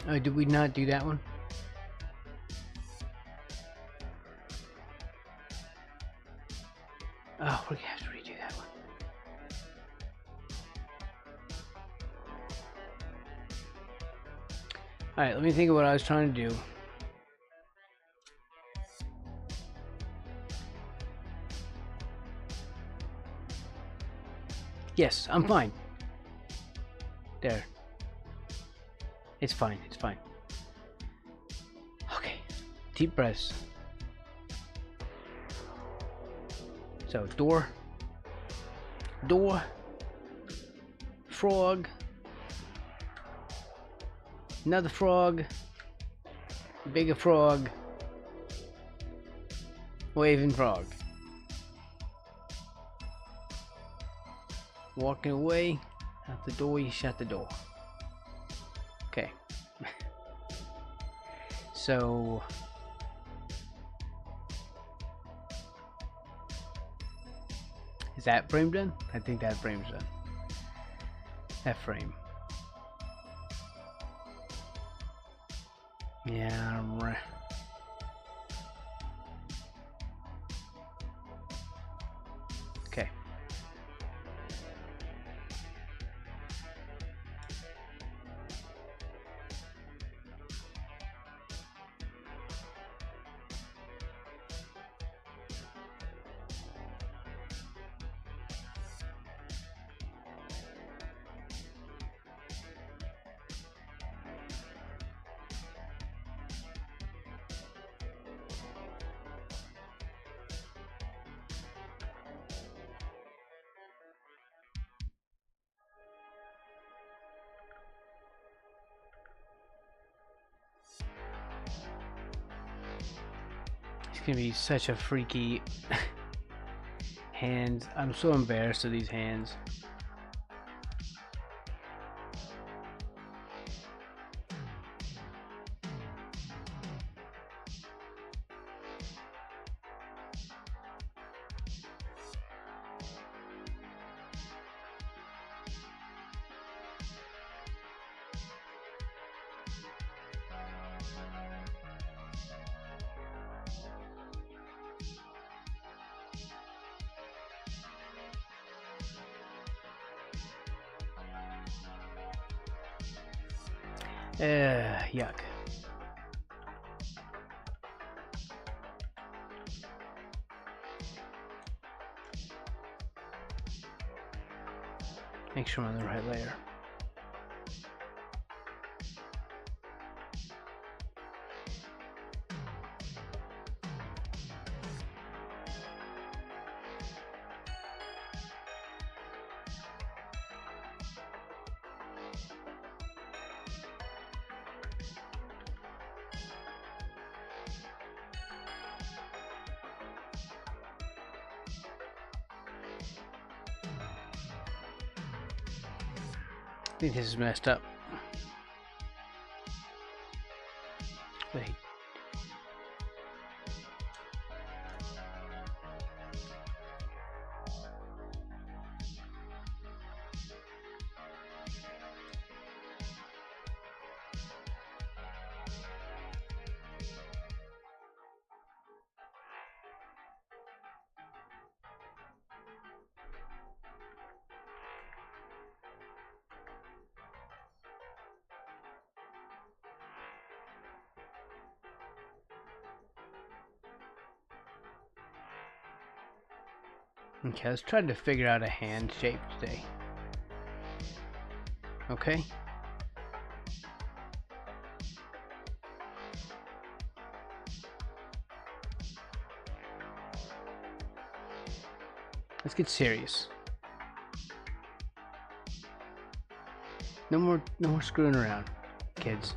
Oh, did we not do that one? Oh, we're gonna have to redo that one. Alright, let me think of what I was trying to do. Yes, I'm fine. There. It's fine, it's fine. Okay, deep breaths. So, door, frog, another frog, bigger frog, waving frog. Walking away, out the door, you shut the door. Okay. So is that frame done? I think that frame's done. That frame. Yeah. Okay. It's gonna be such a freaky hands. I'm so embarrassed of these hands. Yuck. Make sure I'm on the right layer. I think this is messed up. Wait. Okay, let's try to figure out a hand shape today. Okay? Let's get serious. No more screwing around, kids.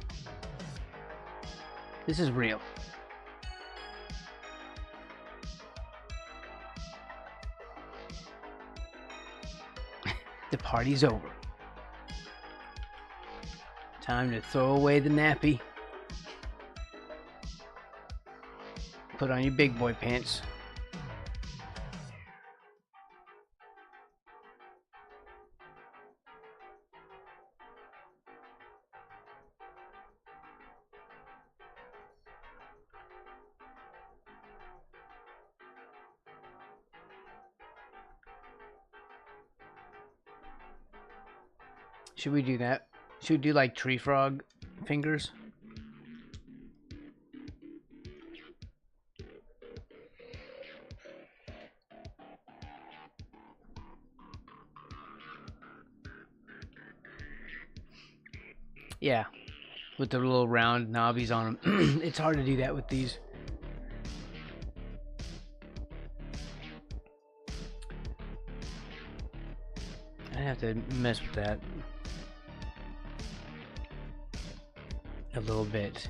This is real. The party's over. Time to throw away the nappy. Put on your big boy pants. Should we do that? Should we do like tree frog fingers? Yeah, with the little round knobbies on them. It's hard to do that with these. I have to mess with that a little bit.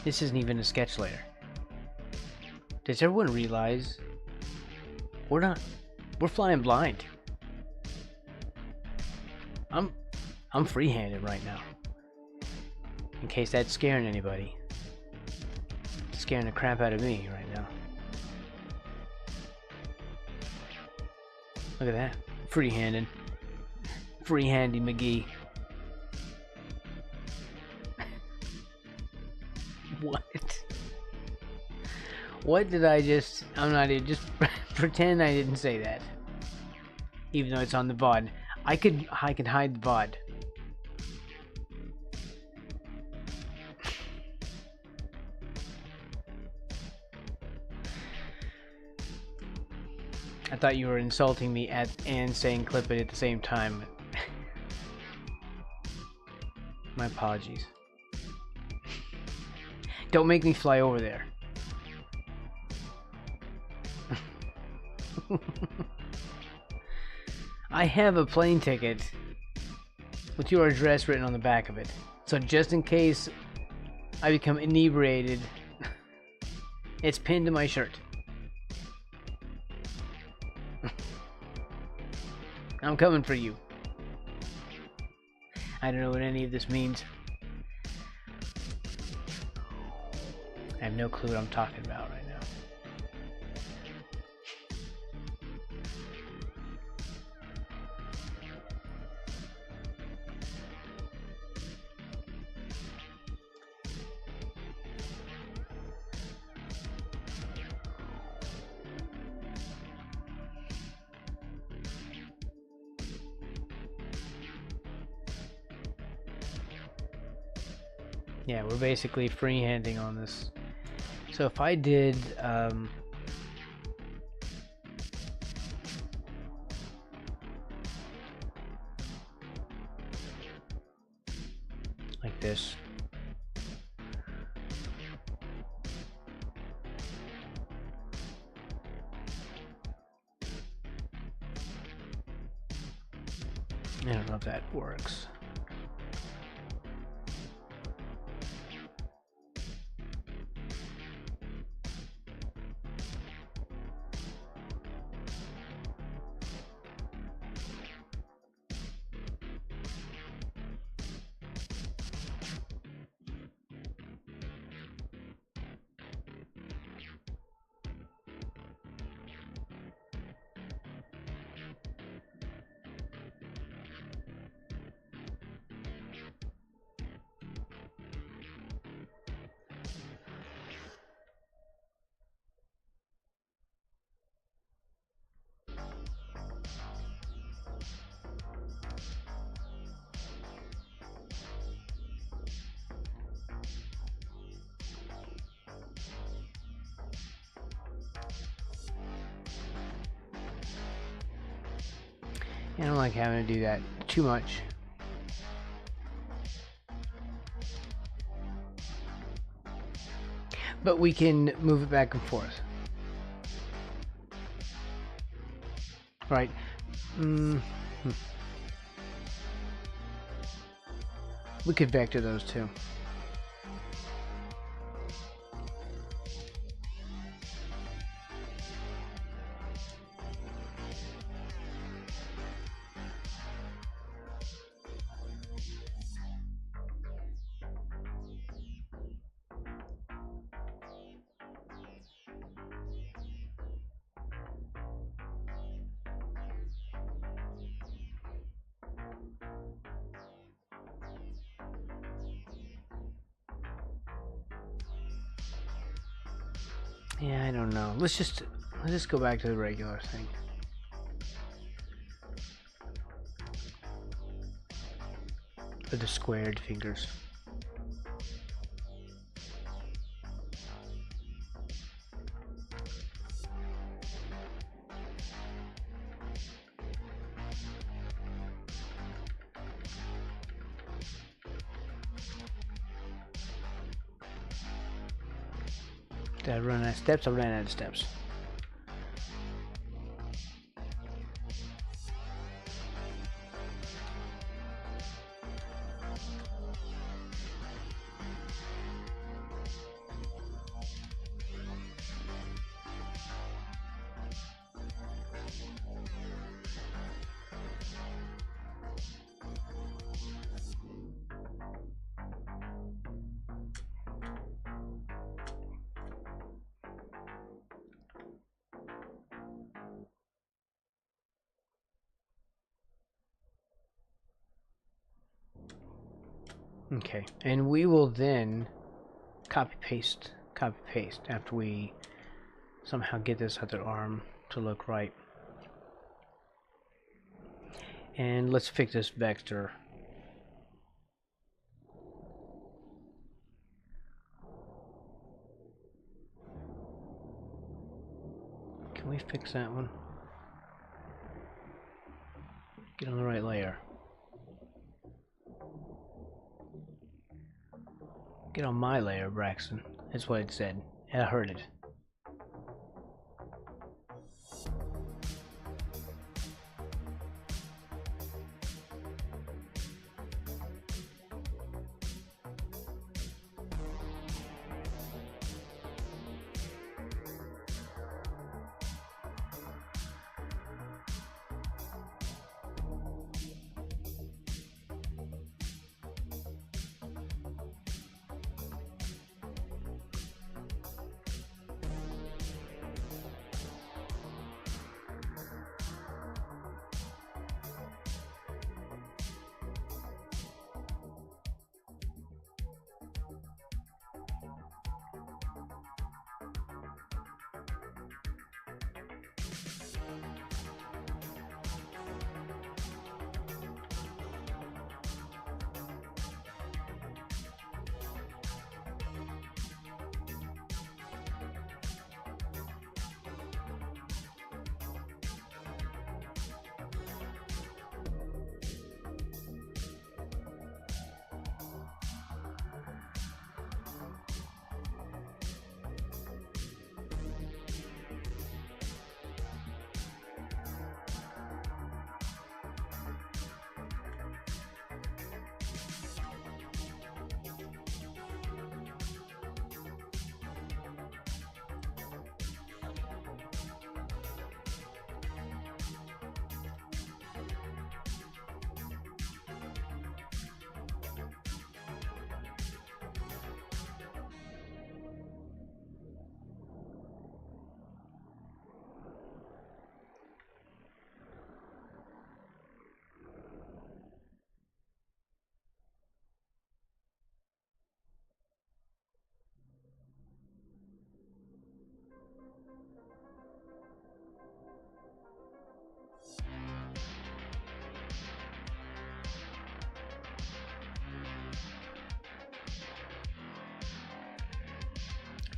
This isn't even a sketch layer. Does everyone realize we're flying blind? I'm free-handed right now. In case that's scaring anybody. It's scaring the crap out of me right now. Look at that. Free-handed. Free-handy McGee. What? What did I just... I'm not even... Just pretend I didn't say that. Even though it's on the VOD. I could hide the VOD. I thought you were insulting me and saying clip it at the same time. My apologies. Don't make me fly over there. I have a plane ticket with your address written on the back of it. So just in case I become inebriated, it's pinned to my shirt. I'm coming for you. I don't know what any of this means. I have no clue what I'm talking about right now. Yeah, we're basically freehanding on this. So if I did like this. I don't know if that works. I don't like having to do that too much. But we can move it back and forth. Right. We could vector those too. Yeah, I don't know. Let's just go back to the regular thing. For the squared fingers. Did I run out of steps? I ran out of steps. Okay, and we will then copy paste after we somehow get this other arm to look right. And let's fix this vector. Can we fix that one? Get on the right layer. Get on my layer, Braxton. That's what it said. And I heard it.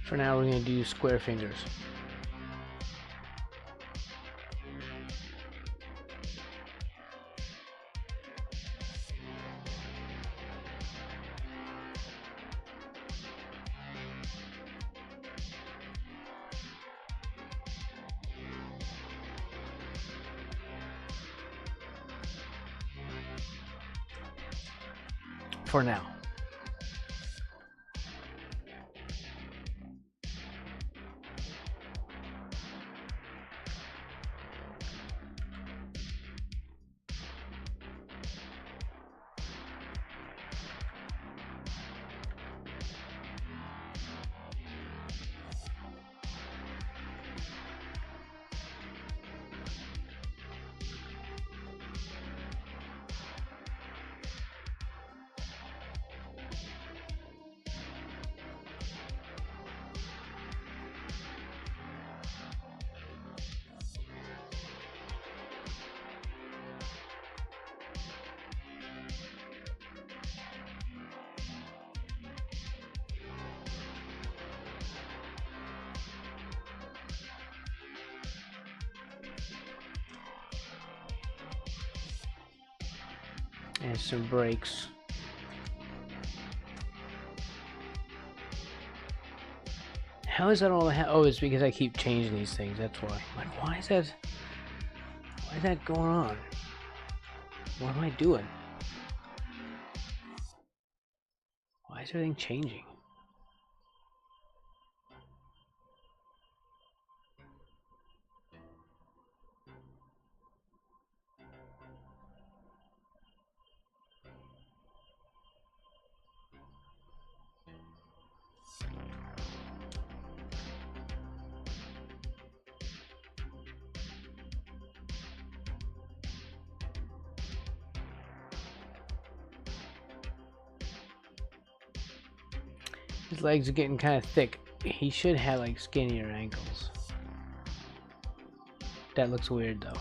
For now, we're going to do square fingers. For now. And some breaks. How is that all? Oh, it's because I keep changing these things. That's why. Like, why is that? Why is that going on? What am I doing? Why is everything changing? His legs are getting kind of thick. He should have like skinnier ankles. That looks weird though.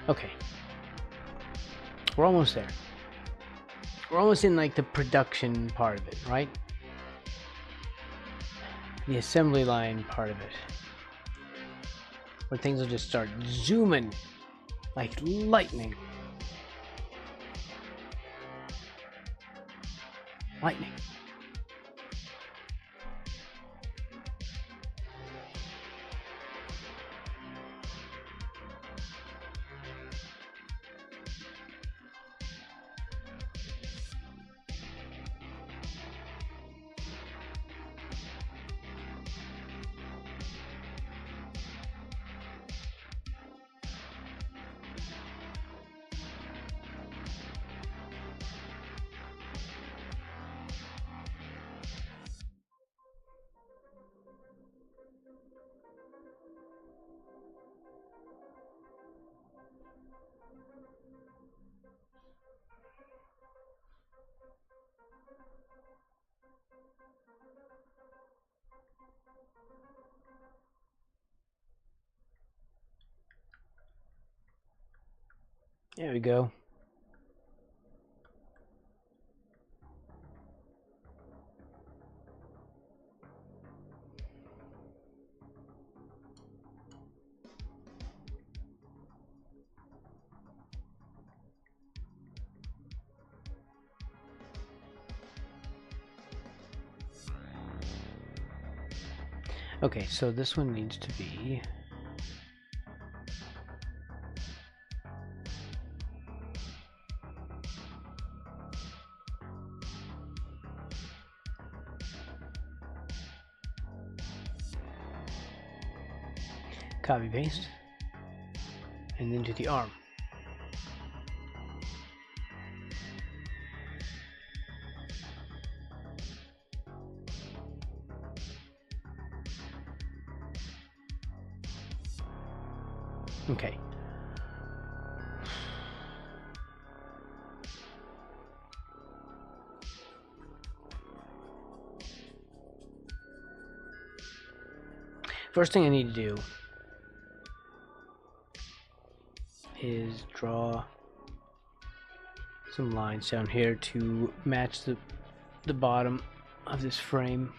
Okay. We're almost there. We're almost in like the production part of it, right? The assembly line part of it. Where things will just start zooming like lightning. Lightning. There we go. Okay, so this one needs to be copy paste and then to the arm. Okay. First thing I need to do is draw some lines down here to match the bottom of this frame.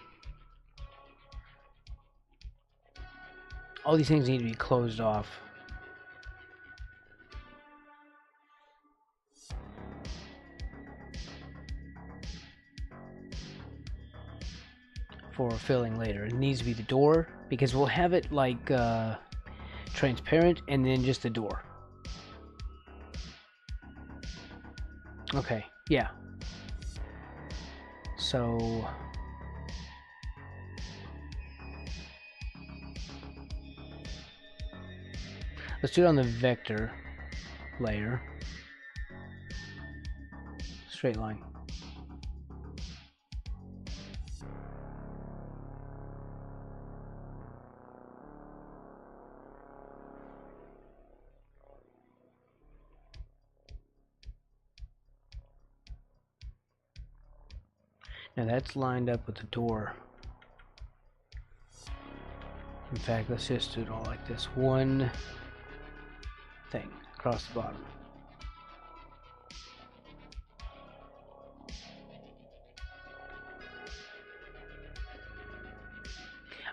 All these things need to be closed off. For filling later. It needs to be the door because we'll have it like transparent and then just the door. Okay, yeah. So let's do it on the vector layer. Straight line. Now that's lined up with the door. In fact, let's just do it all like this. One thing across the bottom.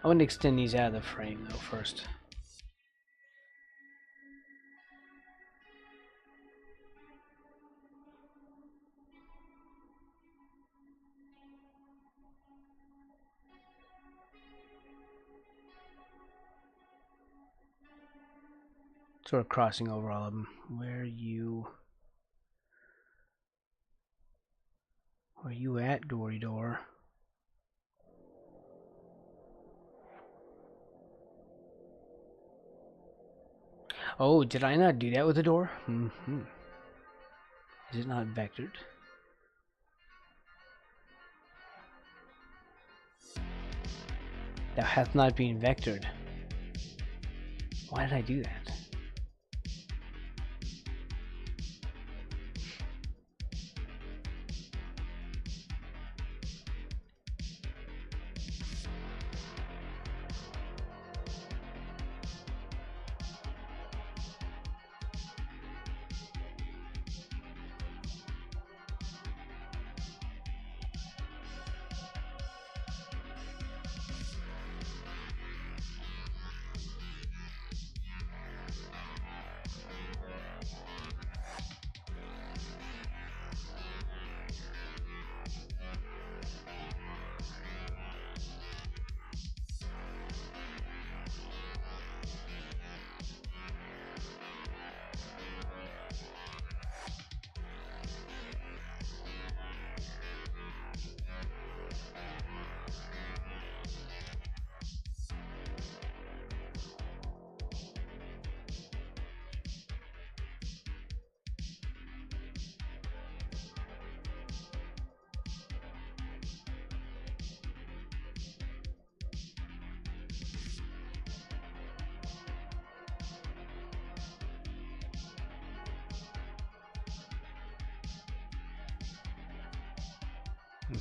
I want to extend these out of the frame though first. Sort of crossing over all of them. Where are you at, Dory Door? Oh, did I not do that with the door? Is it not vectored? Thou hath not been vectored. Why did I do that?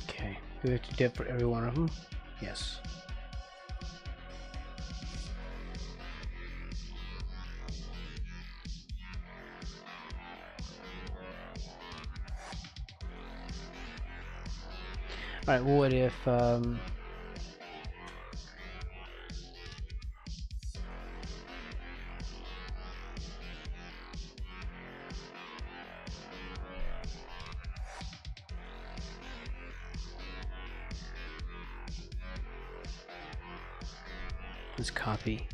Okay, do we have to dip for every one of them? Yes. Alright, well, what if, let's copy.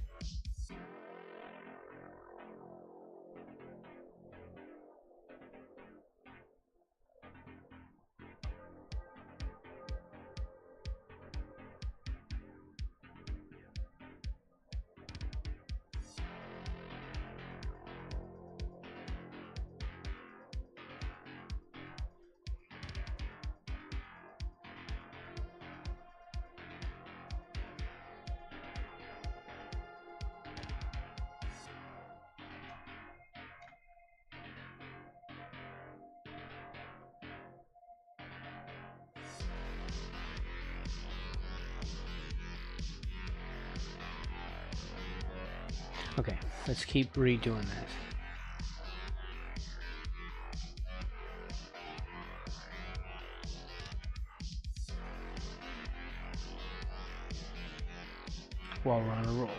Okay, let's keep redoing that. While we're on a roll.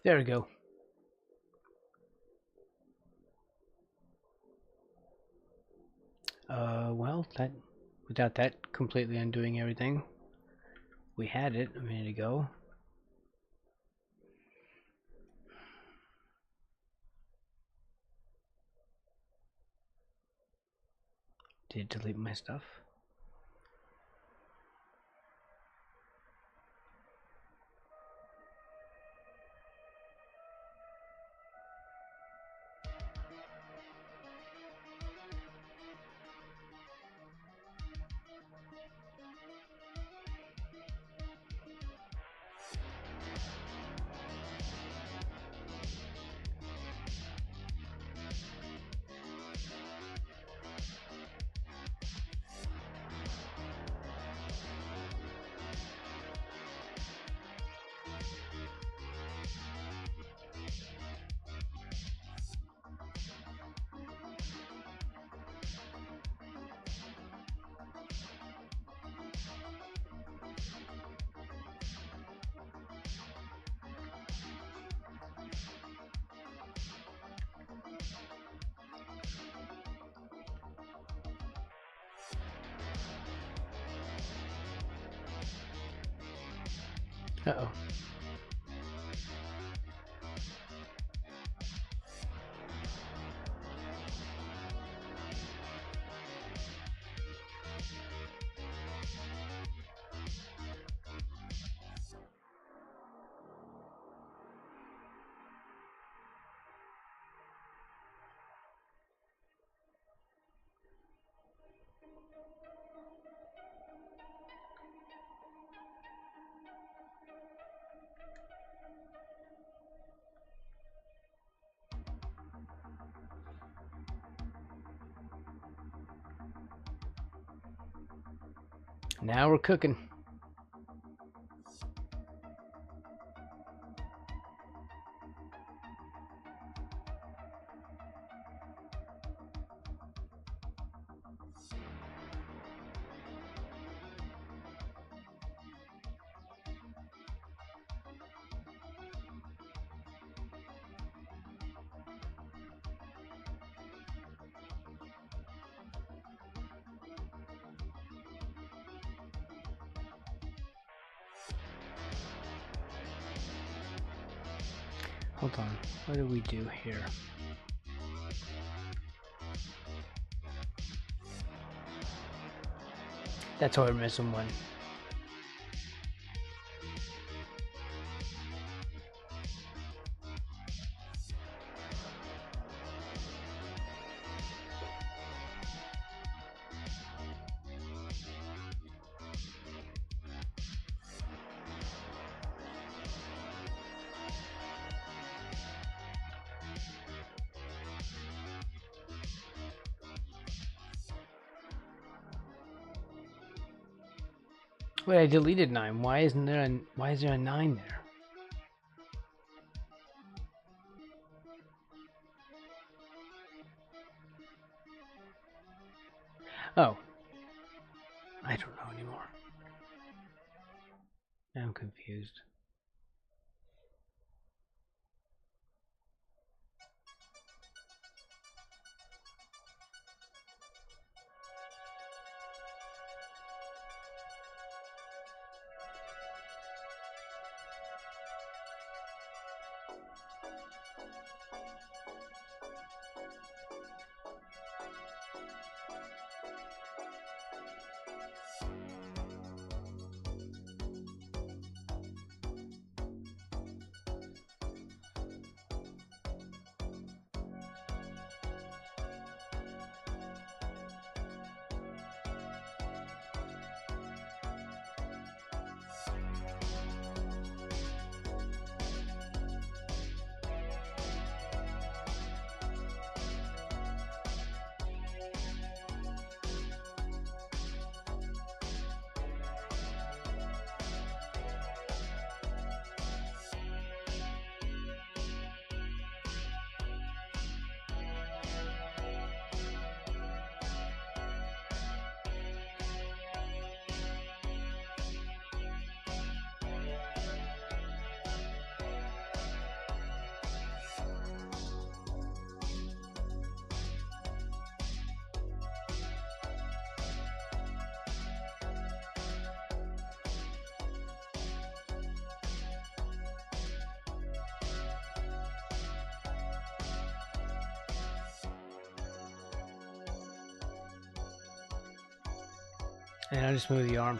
There we go. Well, that without that completely undoing everything, we had it a minute ago. Did it delete my stuff? Uh-oh. Now we're cooking. Hold on. What do we do here? That's why we're missing one. Wait, I deleted 9. Why is there a 9 there? Oh. I don't know anymore. Now I'm confused. And I'll just move the arm.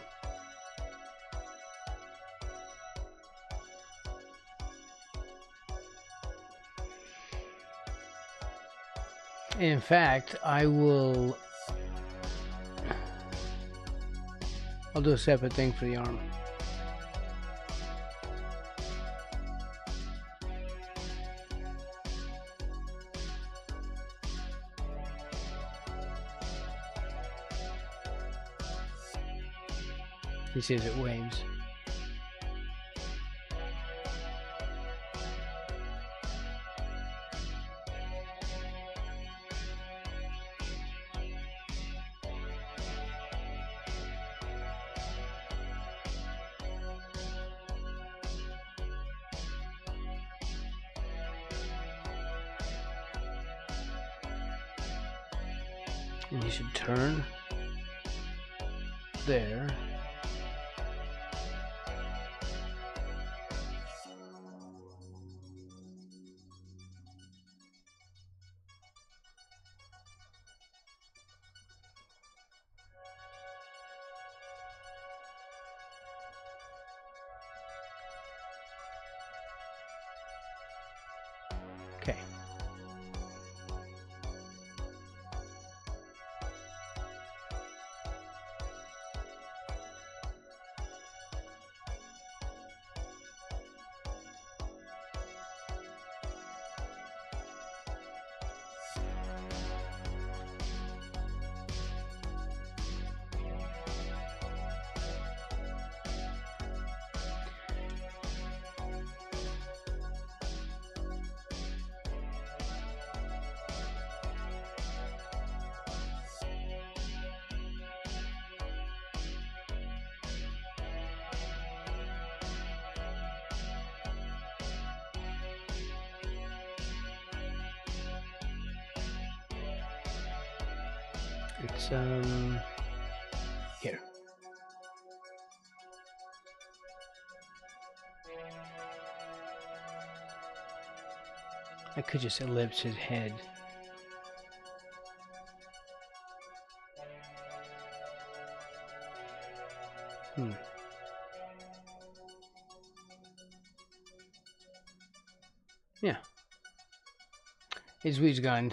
In fact, I'll do a separate thing for the arm. He says it waves. And you should turn there. Okay. It's here. I could just ellipse his head. Yeah. His weed's gone.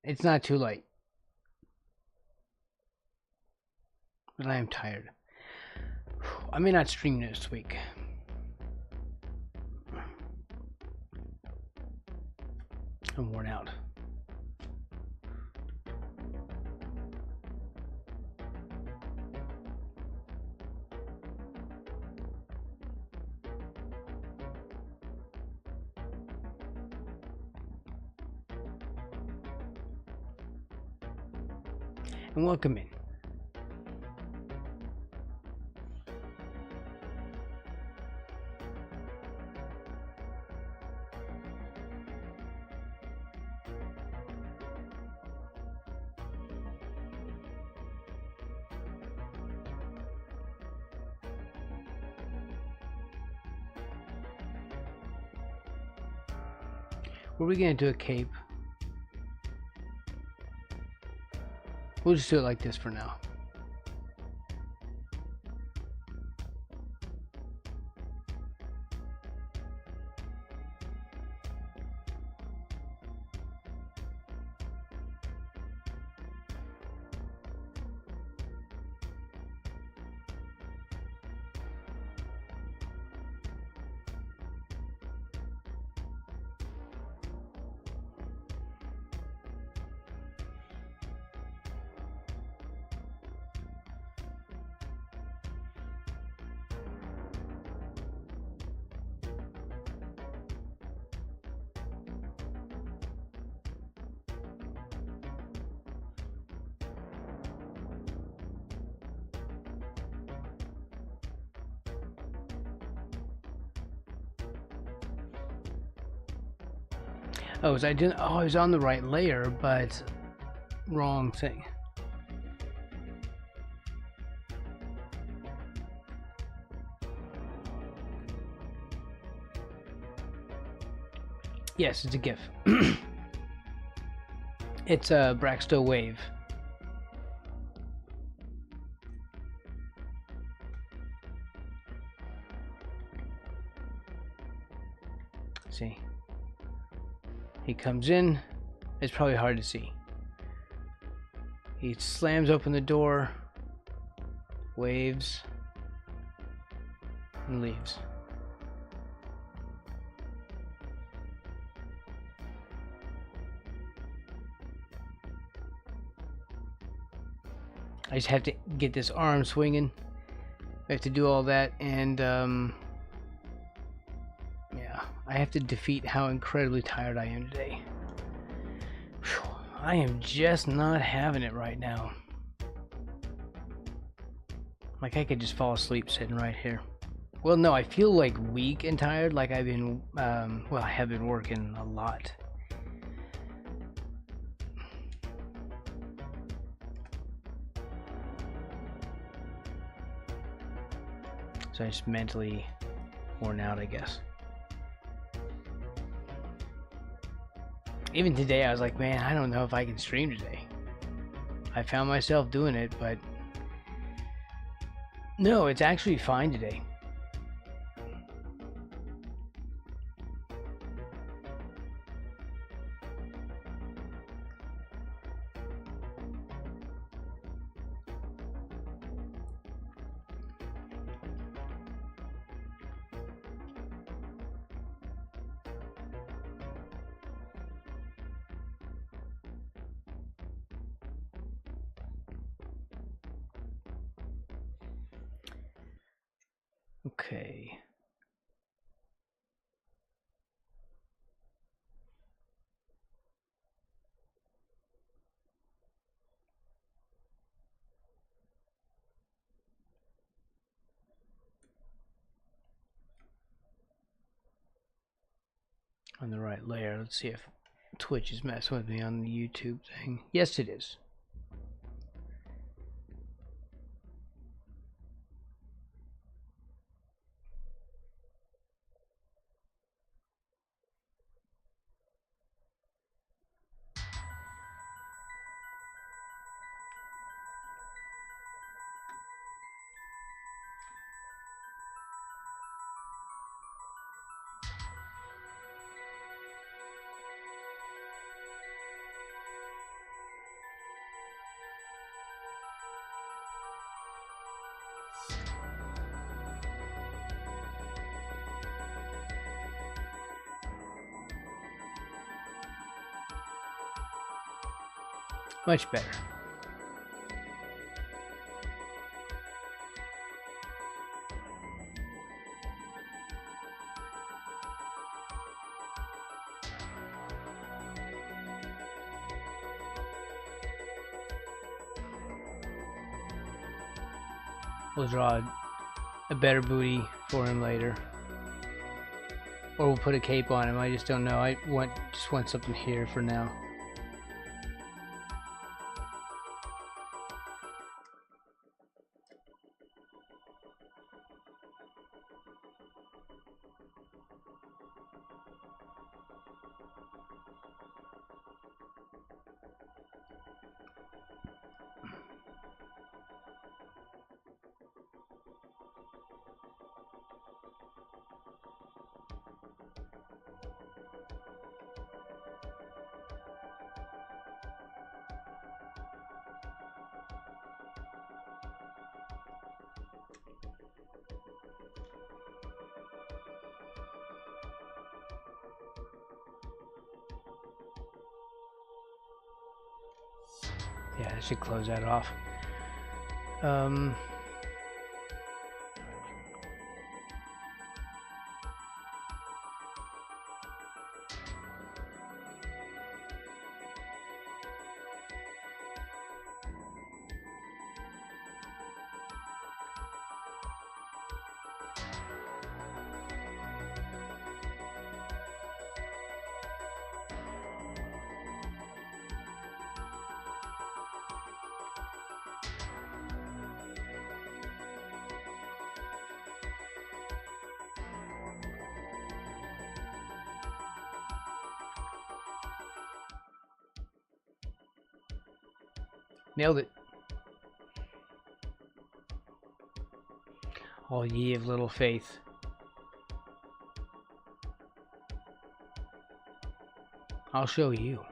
It's not too late. But I am tired. I may not stream this week. I'm worn out. And welcome in. Were we gonna do a cape? We'll just do it like this for now. Oh, I didn't. Oh, I was on the right layer, but wrong thing. Yes, it's a GIF. It's a BraxtoWave. See, he comes in. It's probably hard to see. He slams open the door, waves, and leaves. I just have to get this arm swinging. I have to do all that, and yeah, I have to defeat how incredibly tired I am today. Whew, I am just not having it right now. Like I could just fall asleep sitting right here. Well, no, I feel like weak and tired, like I've been, well, I have been working a lot. So I'm just mentally worn out, I guess. Even today, I was like, man, I don't know if I can stream today. I found myself doing it, but no, it's actually fine today. Okay. On the right layer. Let's see if Twitch is messing with me on the YouTube thing. Yes, it is. Much better. We'll draw a better booty for him later. Or we'll put a cape on him. I just don't know. I just want something here for now. Yeah, that should close that off. Nailed it. All ye of little faith. I'll show you.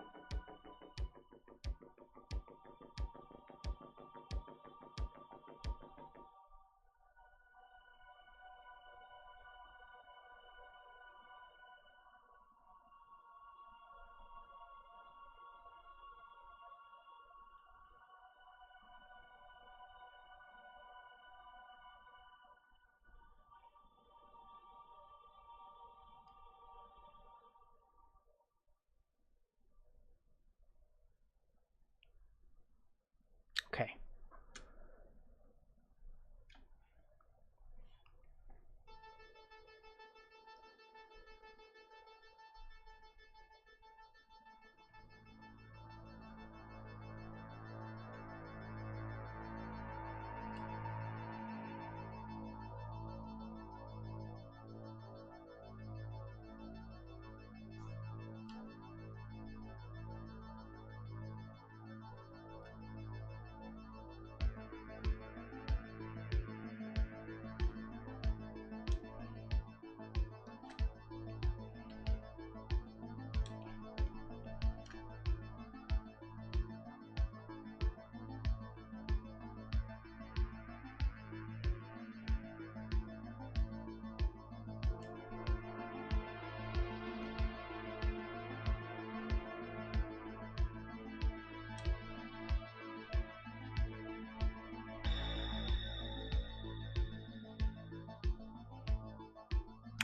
Okay.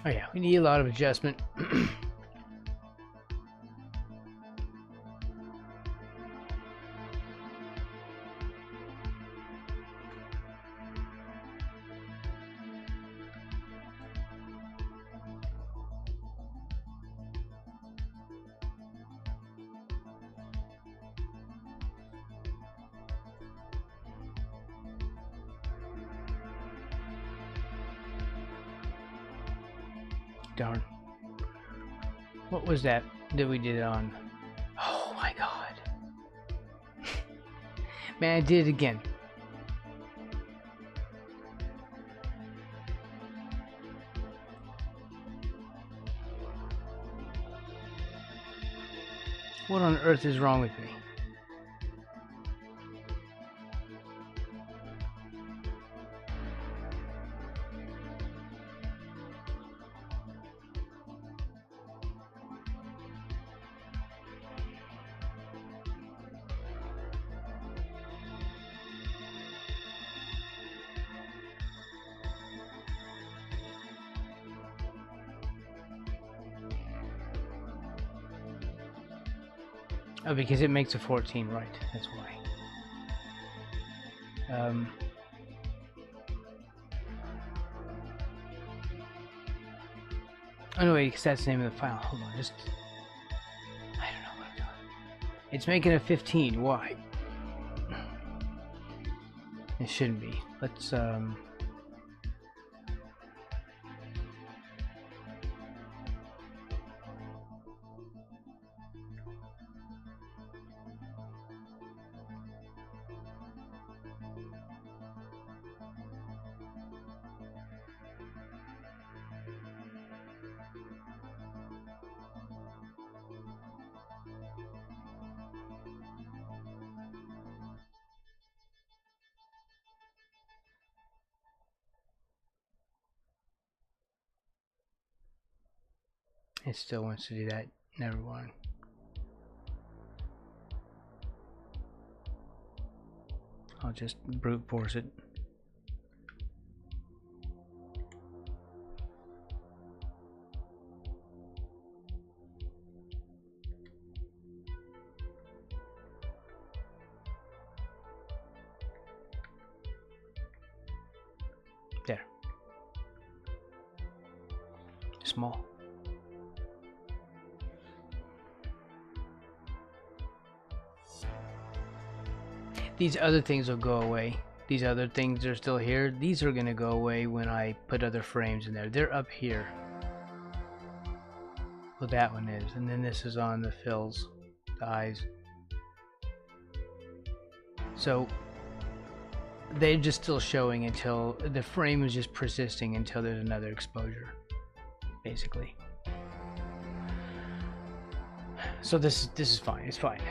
Oh yeah, we need a lot of adjustment. Darn. What was that we did it on? Oh my god. Man, I did it again. What on earth is wrong with me? Oh, because it makes a 14, right? That's why. Oh no, wait, because that's the name of the file. Hold on, just... I don't know what I'm doing. It's making a 15. Why? It shouldn't be. Let's, It still wants to do that. Never mind. I'll just brute force it. There. Small. These other things will go away. These other things are still here. These are going to go away when I put other frames in there. They're up here. Well, that one is. And then this is on the fills, the eyes. So they're just still showing until the frame is just persisting until there's another exposure, basically. So this is fine. It's fine.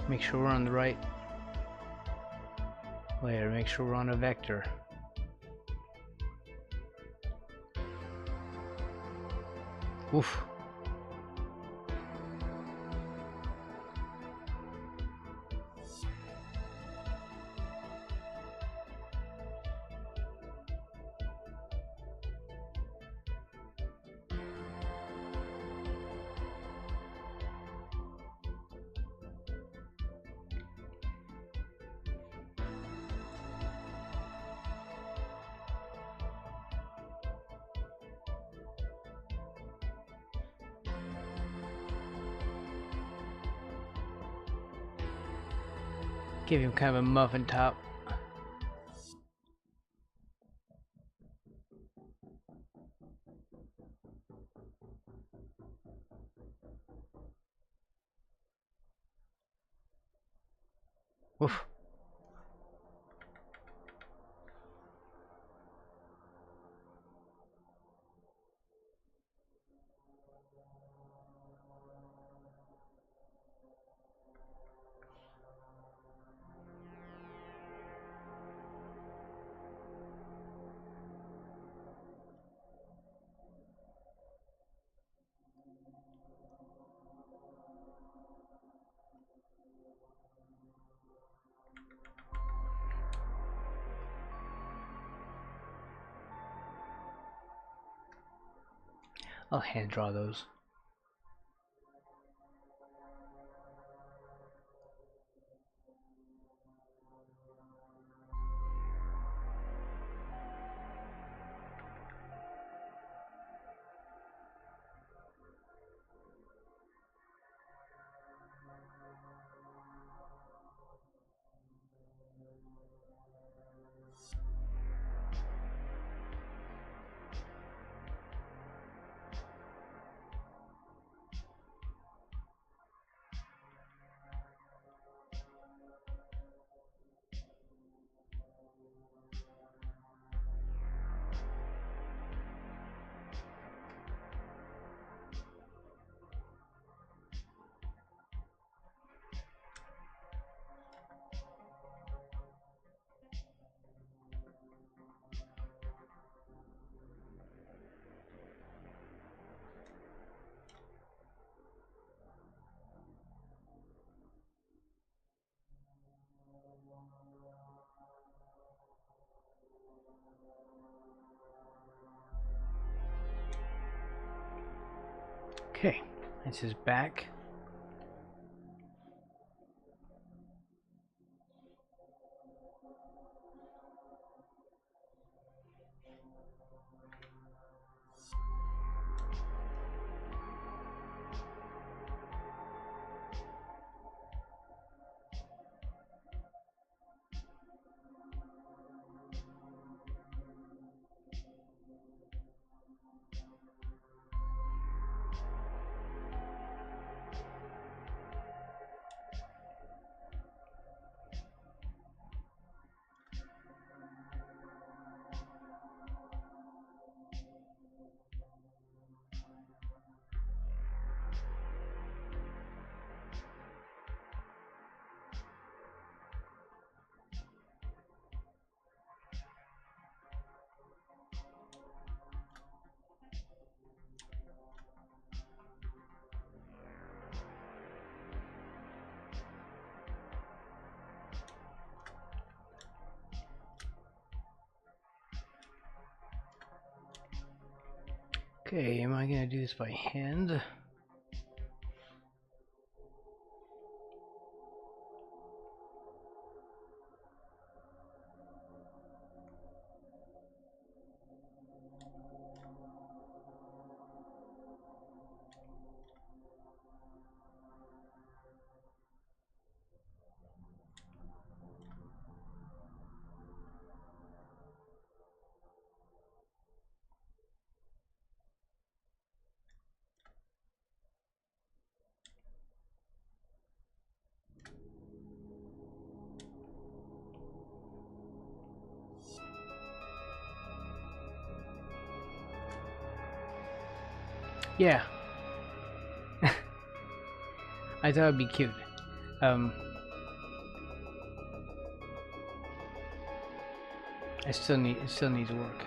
Make sure we're on the right layer. Make sure we're on a vector. Oof. Give him kind of a muffin top. Oof. I'll hand draw those. Okay, that's his back. Okay, am I gonna do this by hand? Yeah. I thought it'd be cute. It still needs work.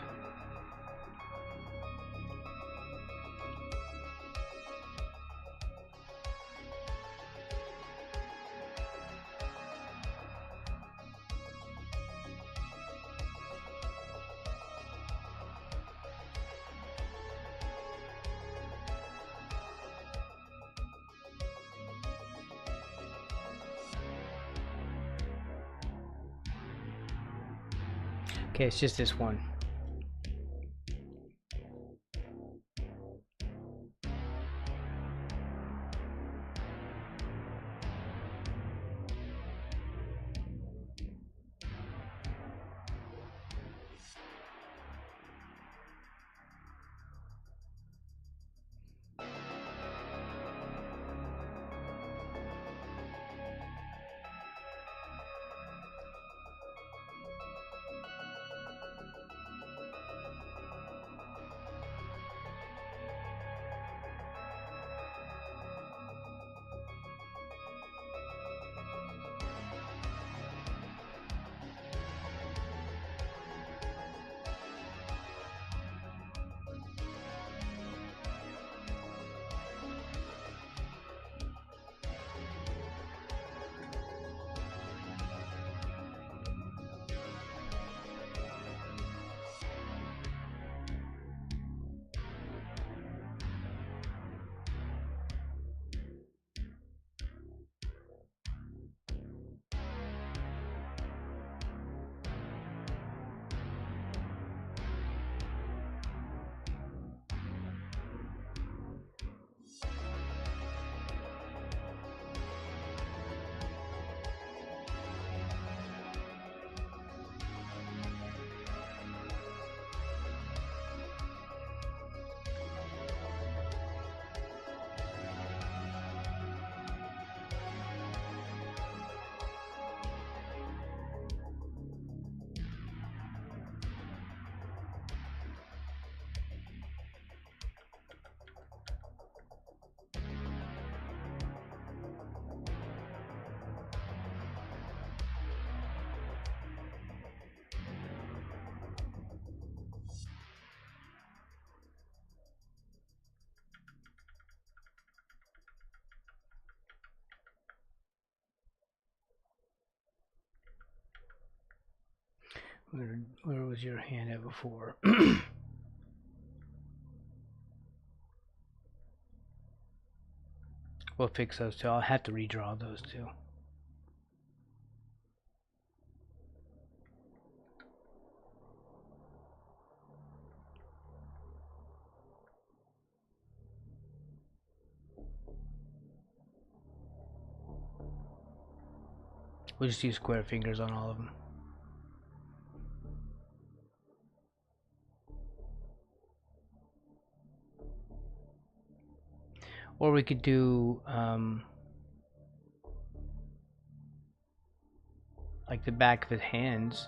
Okay, it's just this one. Where was your hand at before? We'll fix those two. I'll have to redraw those two. We'll just use square fingers on all of them. Or we could do like the back of his hands,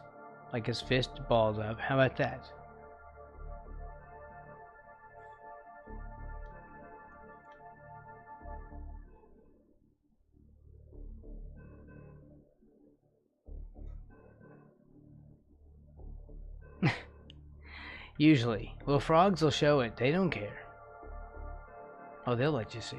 like his fist balled up. How about that? Usually. Well, frogs will show it. They don't care. Oh, they'll let you see.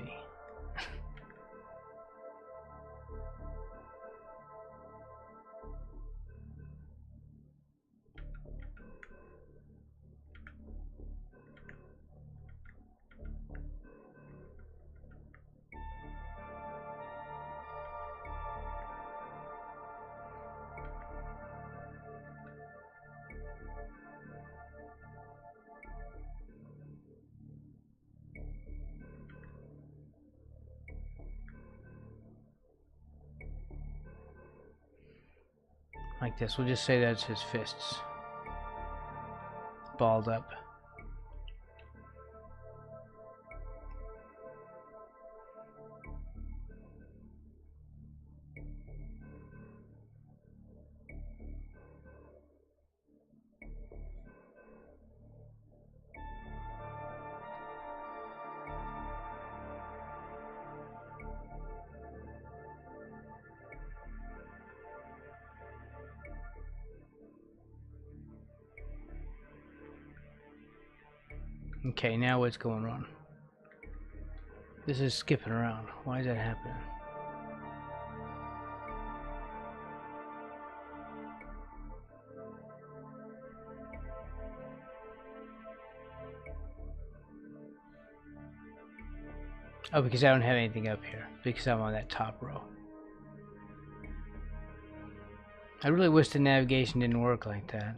Like this. We'll just say that's his fists. Balled up. Okay, now what's going on? This is skipping around. Why is that happening? Oh, because I don't have anything up here. Because I'm on that top row. I really wish the navigation didn't work like that.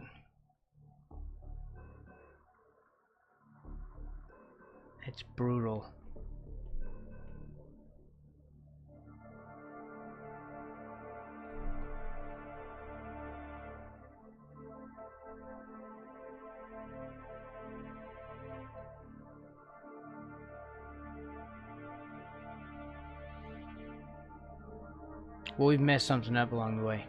It's brutal. Well, we've messed something up along the way.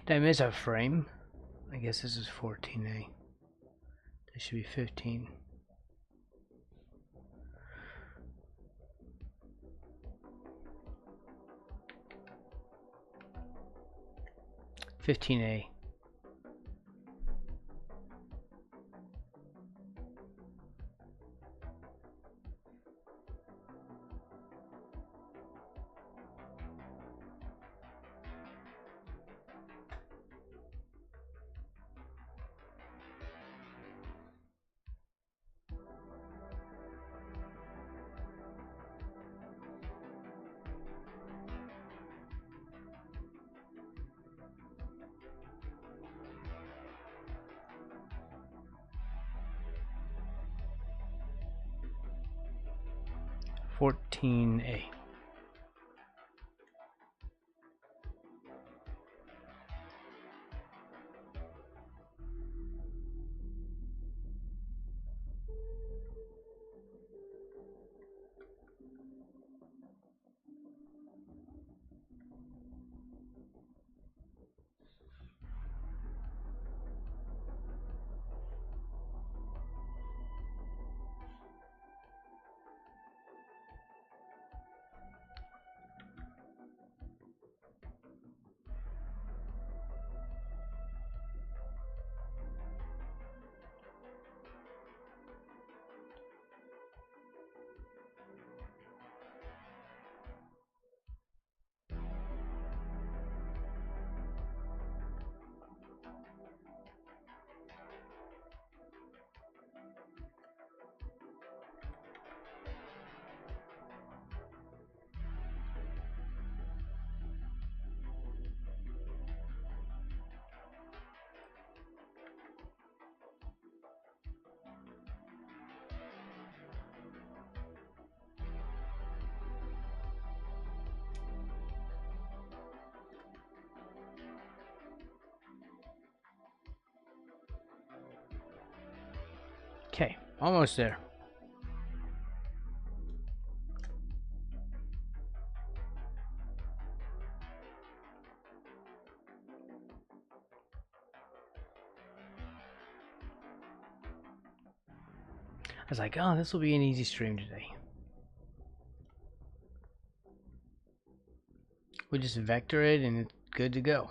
Did I miss a frame? I guess this is 14A. This should be 15. A. 14A. Okay, almost there. I was like, oh, this will be an easy stream today. We just vector it and it's good to go.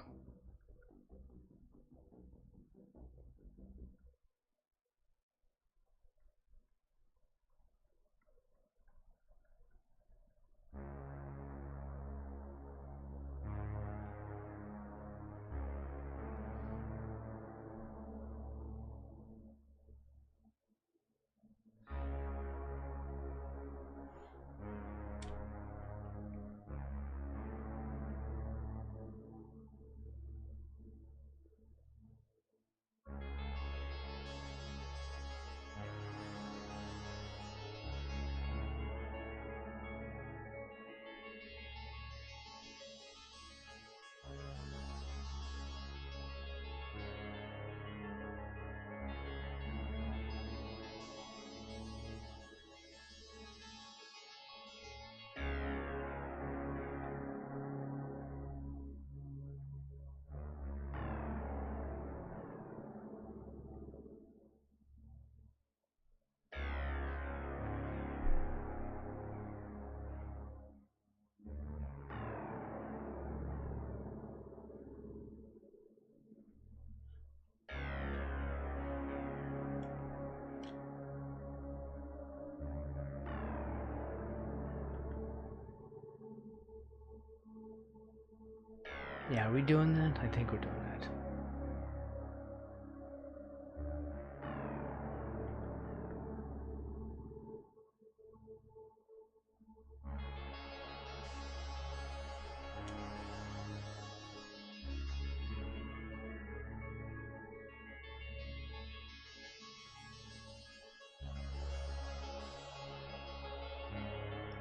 Yeah, are we doing that? I think we're doing that.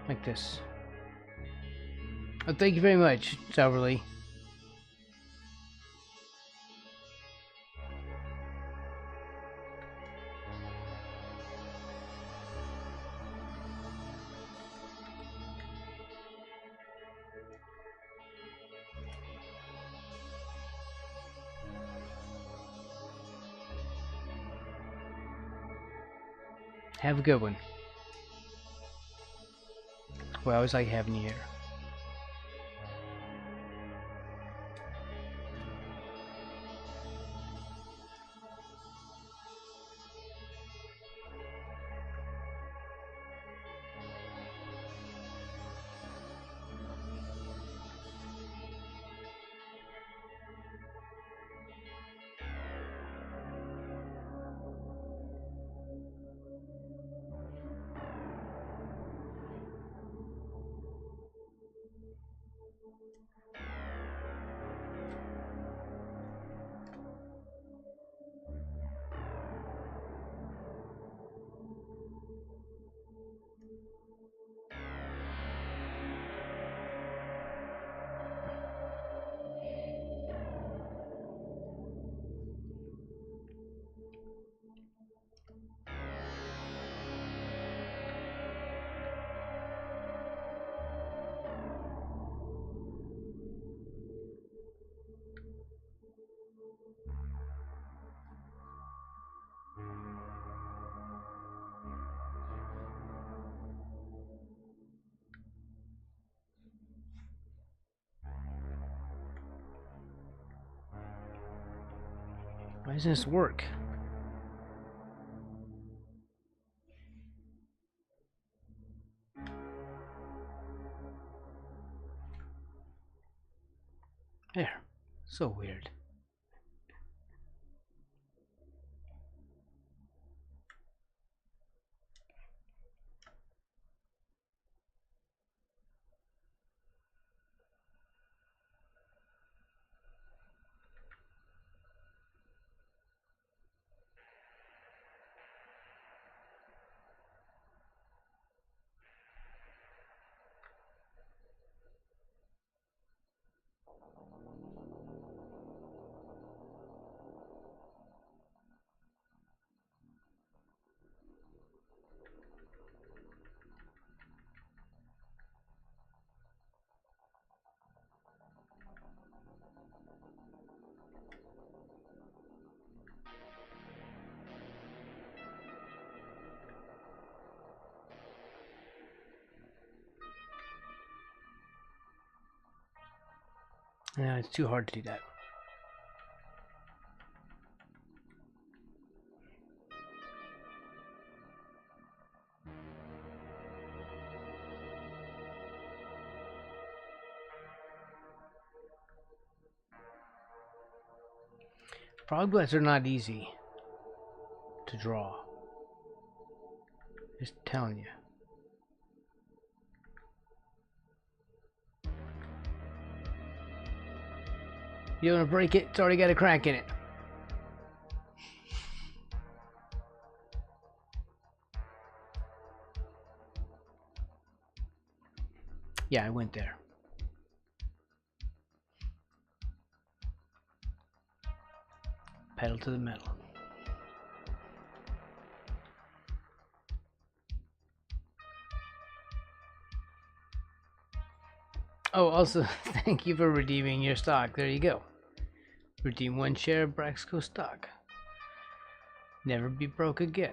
Like this. Oh, thank you very much, Sauberly. Have a good one. Well, I always like having you here. Why doesn't this work? There. So weird. Yeah, it's too hard to do that. Frogblets are not easy to draw. Just telling you. You don't want to break it, it's already got a crack in it. Yeah, I went there. Pedal to the metal. Oh, also, thank you for redeeming your stock. There you go. Redeem 1 share of Braxco stock. Never be broke again.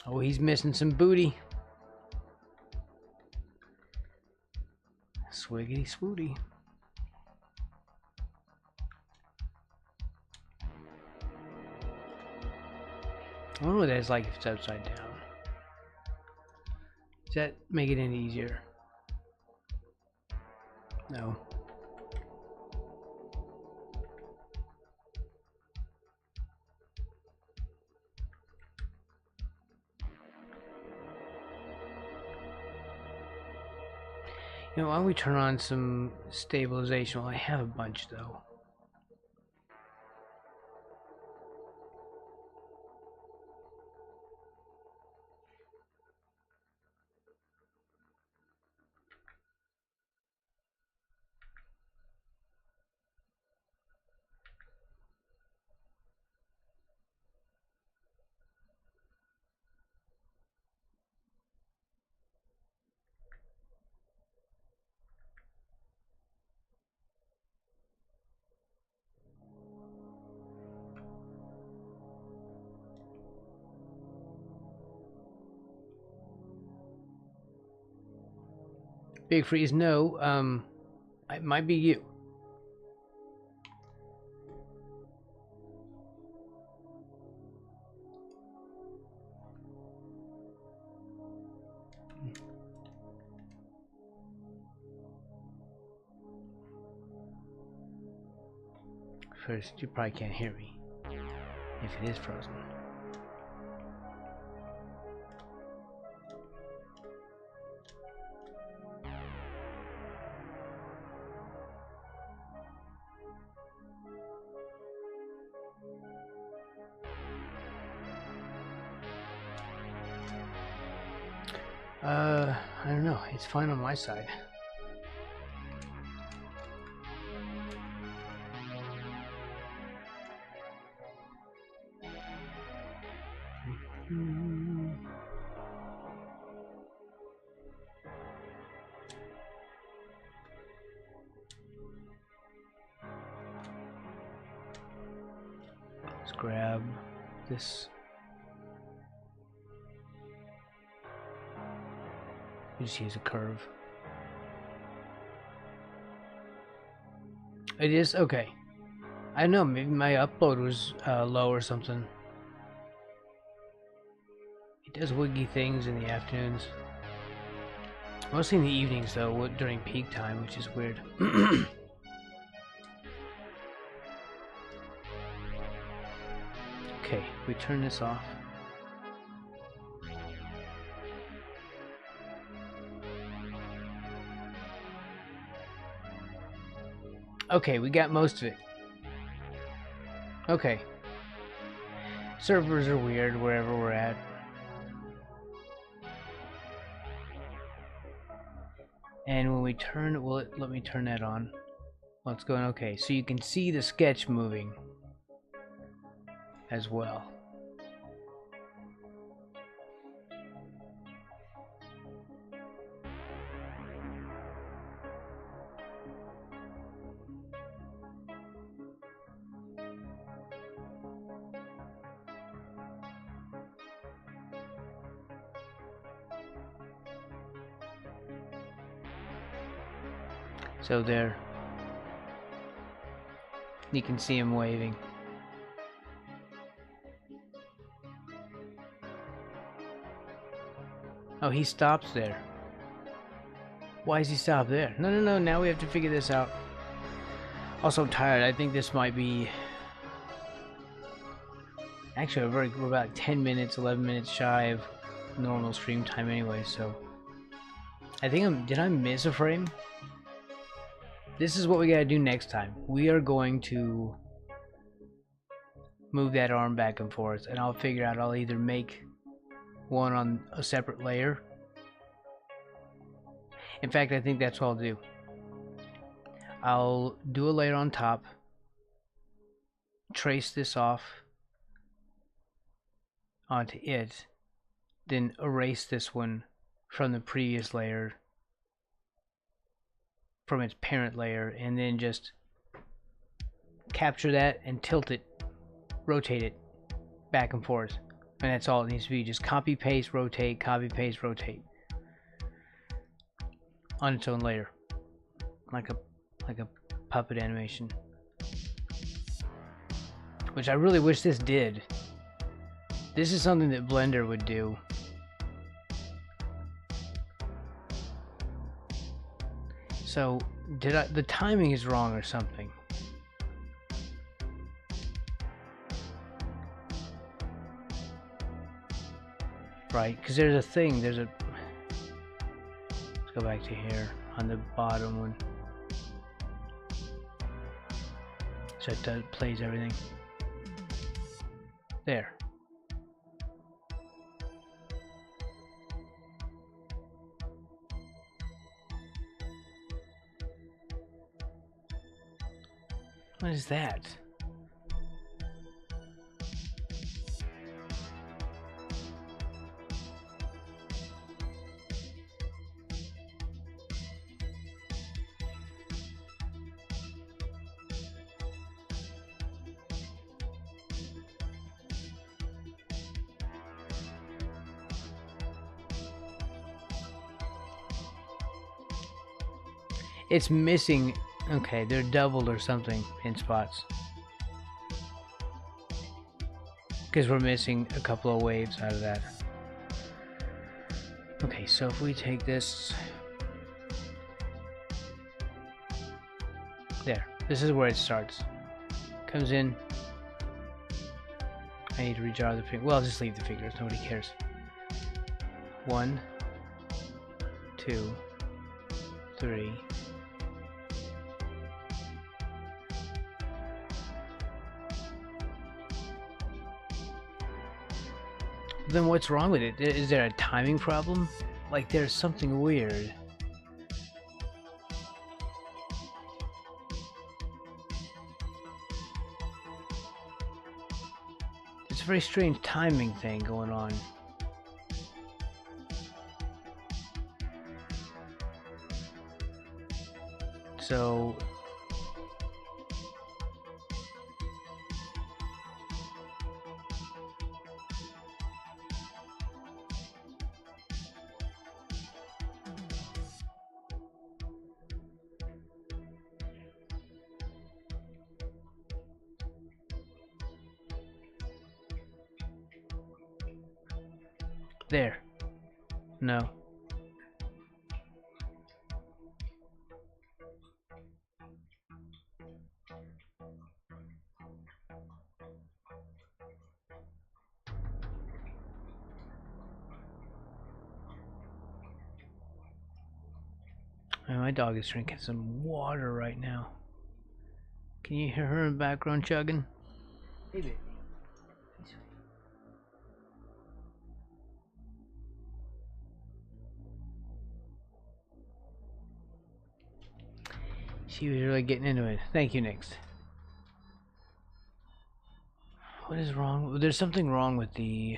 Oh, he's missing some booty. Swiggity swooty. I wonder what that's like if it's upside down. Does that make it any easier? No. You know, why don't we turn on some stabilization? Well, I have a bunch though. Big Freeze, no, it might be you. First, you probably can't hear me if it is frozen. I don't know. It's fine on my side. Let's grab this. You just use a curve. It is? Okay. I don't know, maybe my upload was low or something. It does wiggy things in the afternoons. Mostly in the evenings though, during peak time, which is weird. Okay, we turn this off. Okay, we got most of it. Okay. Servers are weird wherever we're at. And when we turn, will it let me turn that on? Well, it's going okay. So you can see the sketch moving as well. So there, you can see him waving. Oh, he stops there. Why does he stop there? No, now we have to figure this out. Also, I'm tired. I think this might be... Actually, we're about 10 minutes, 11 minutes shy of normal stream time anyway, so... I think did I miss a frame? This is what we gotta do next time. We are going to move that arm back and forth, and I'll figure out, I'll either make one on a separate layer. In fact, I think that's what I'll do. I'll do a layer on top, trace this off onto it, then erase this one from the previous layer, from its parent layer, and then just capture that and tilt it, rotate it back and forth, and that's all it needs to be. Just copy paste rotate on its own layer, like a puppet animation, which I really wish this did. This is something that Blender would do. So, the timing is wrong or something. Right, because there's a thing, let's go back to here, on the bottom one. So it plays everything. There. What is that? It's missing. Okay, they're doubled or something in spots. Because we're missing a couple of waves out of that. Okay, so if we take this... There. This is where it starts. Comes in. I need to redraw the figure. Well, I'll just leave the figures. Nobody cares. 1, 2, 3... Then what's wrong with it? Is there a timing problem? Like there's something weird. It's a very strange timing thing going on. So... There. No. My dog is drinking some water right now. Can you hear her in the background chugging? Hey, baby. She was really getting into it. Thank you, Nix. What is wrong? There's something wrong with the...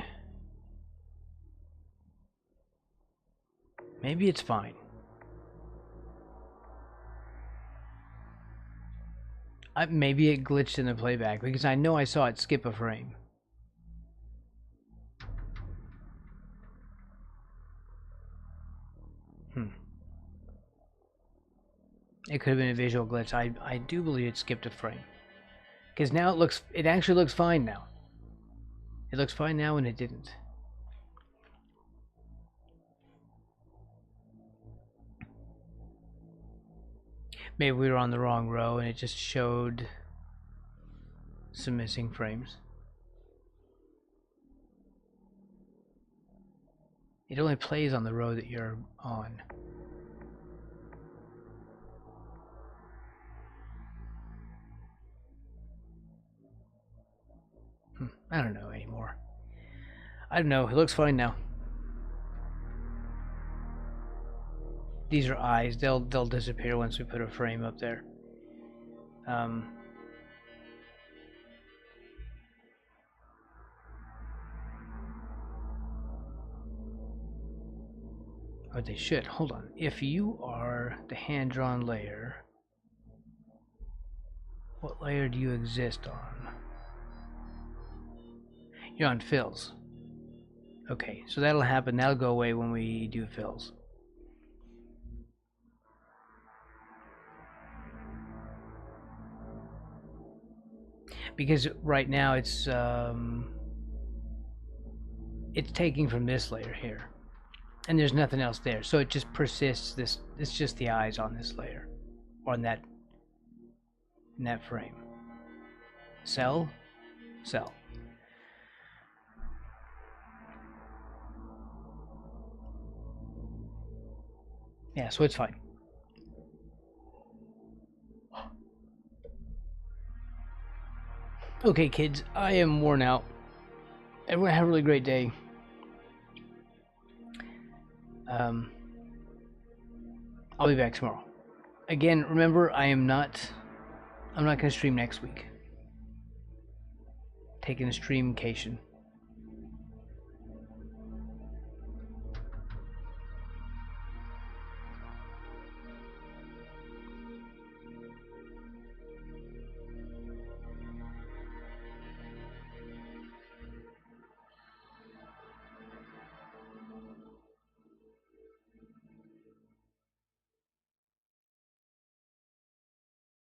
Maybe it's fine. Maybe it glitched in the playback because I know I saw it skip a frame. It could have been a visual glitch. I do believe it skipped a frame. Because now it actually looks fine now. It looks fine now and it didn't. Maybe we were on the wrong row and it just showed some missing frames. It only plays on the row that you're on. I don't know anymore. I don't know. It looks fine now. These are eyes. They'll disappear once we put a frame up there. Oh, they should. Hold on. If you are the hand-drawn layer, what layer do you exist on? You're on fills. Okay, so that'll happen. That'll go away when we do fills. Because right now it's it's taking from this layer here, and there's nothing else there, so it just persists. It's just the eyes on this layer, or in that frame. Cell. Yeah, so it's fine. Okay, kids, I am worn out. Everyone have a really great day. I'll be back tomorrow. Again, remember, I'm not going to stream next week. Taking a streamcation.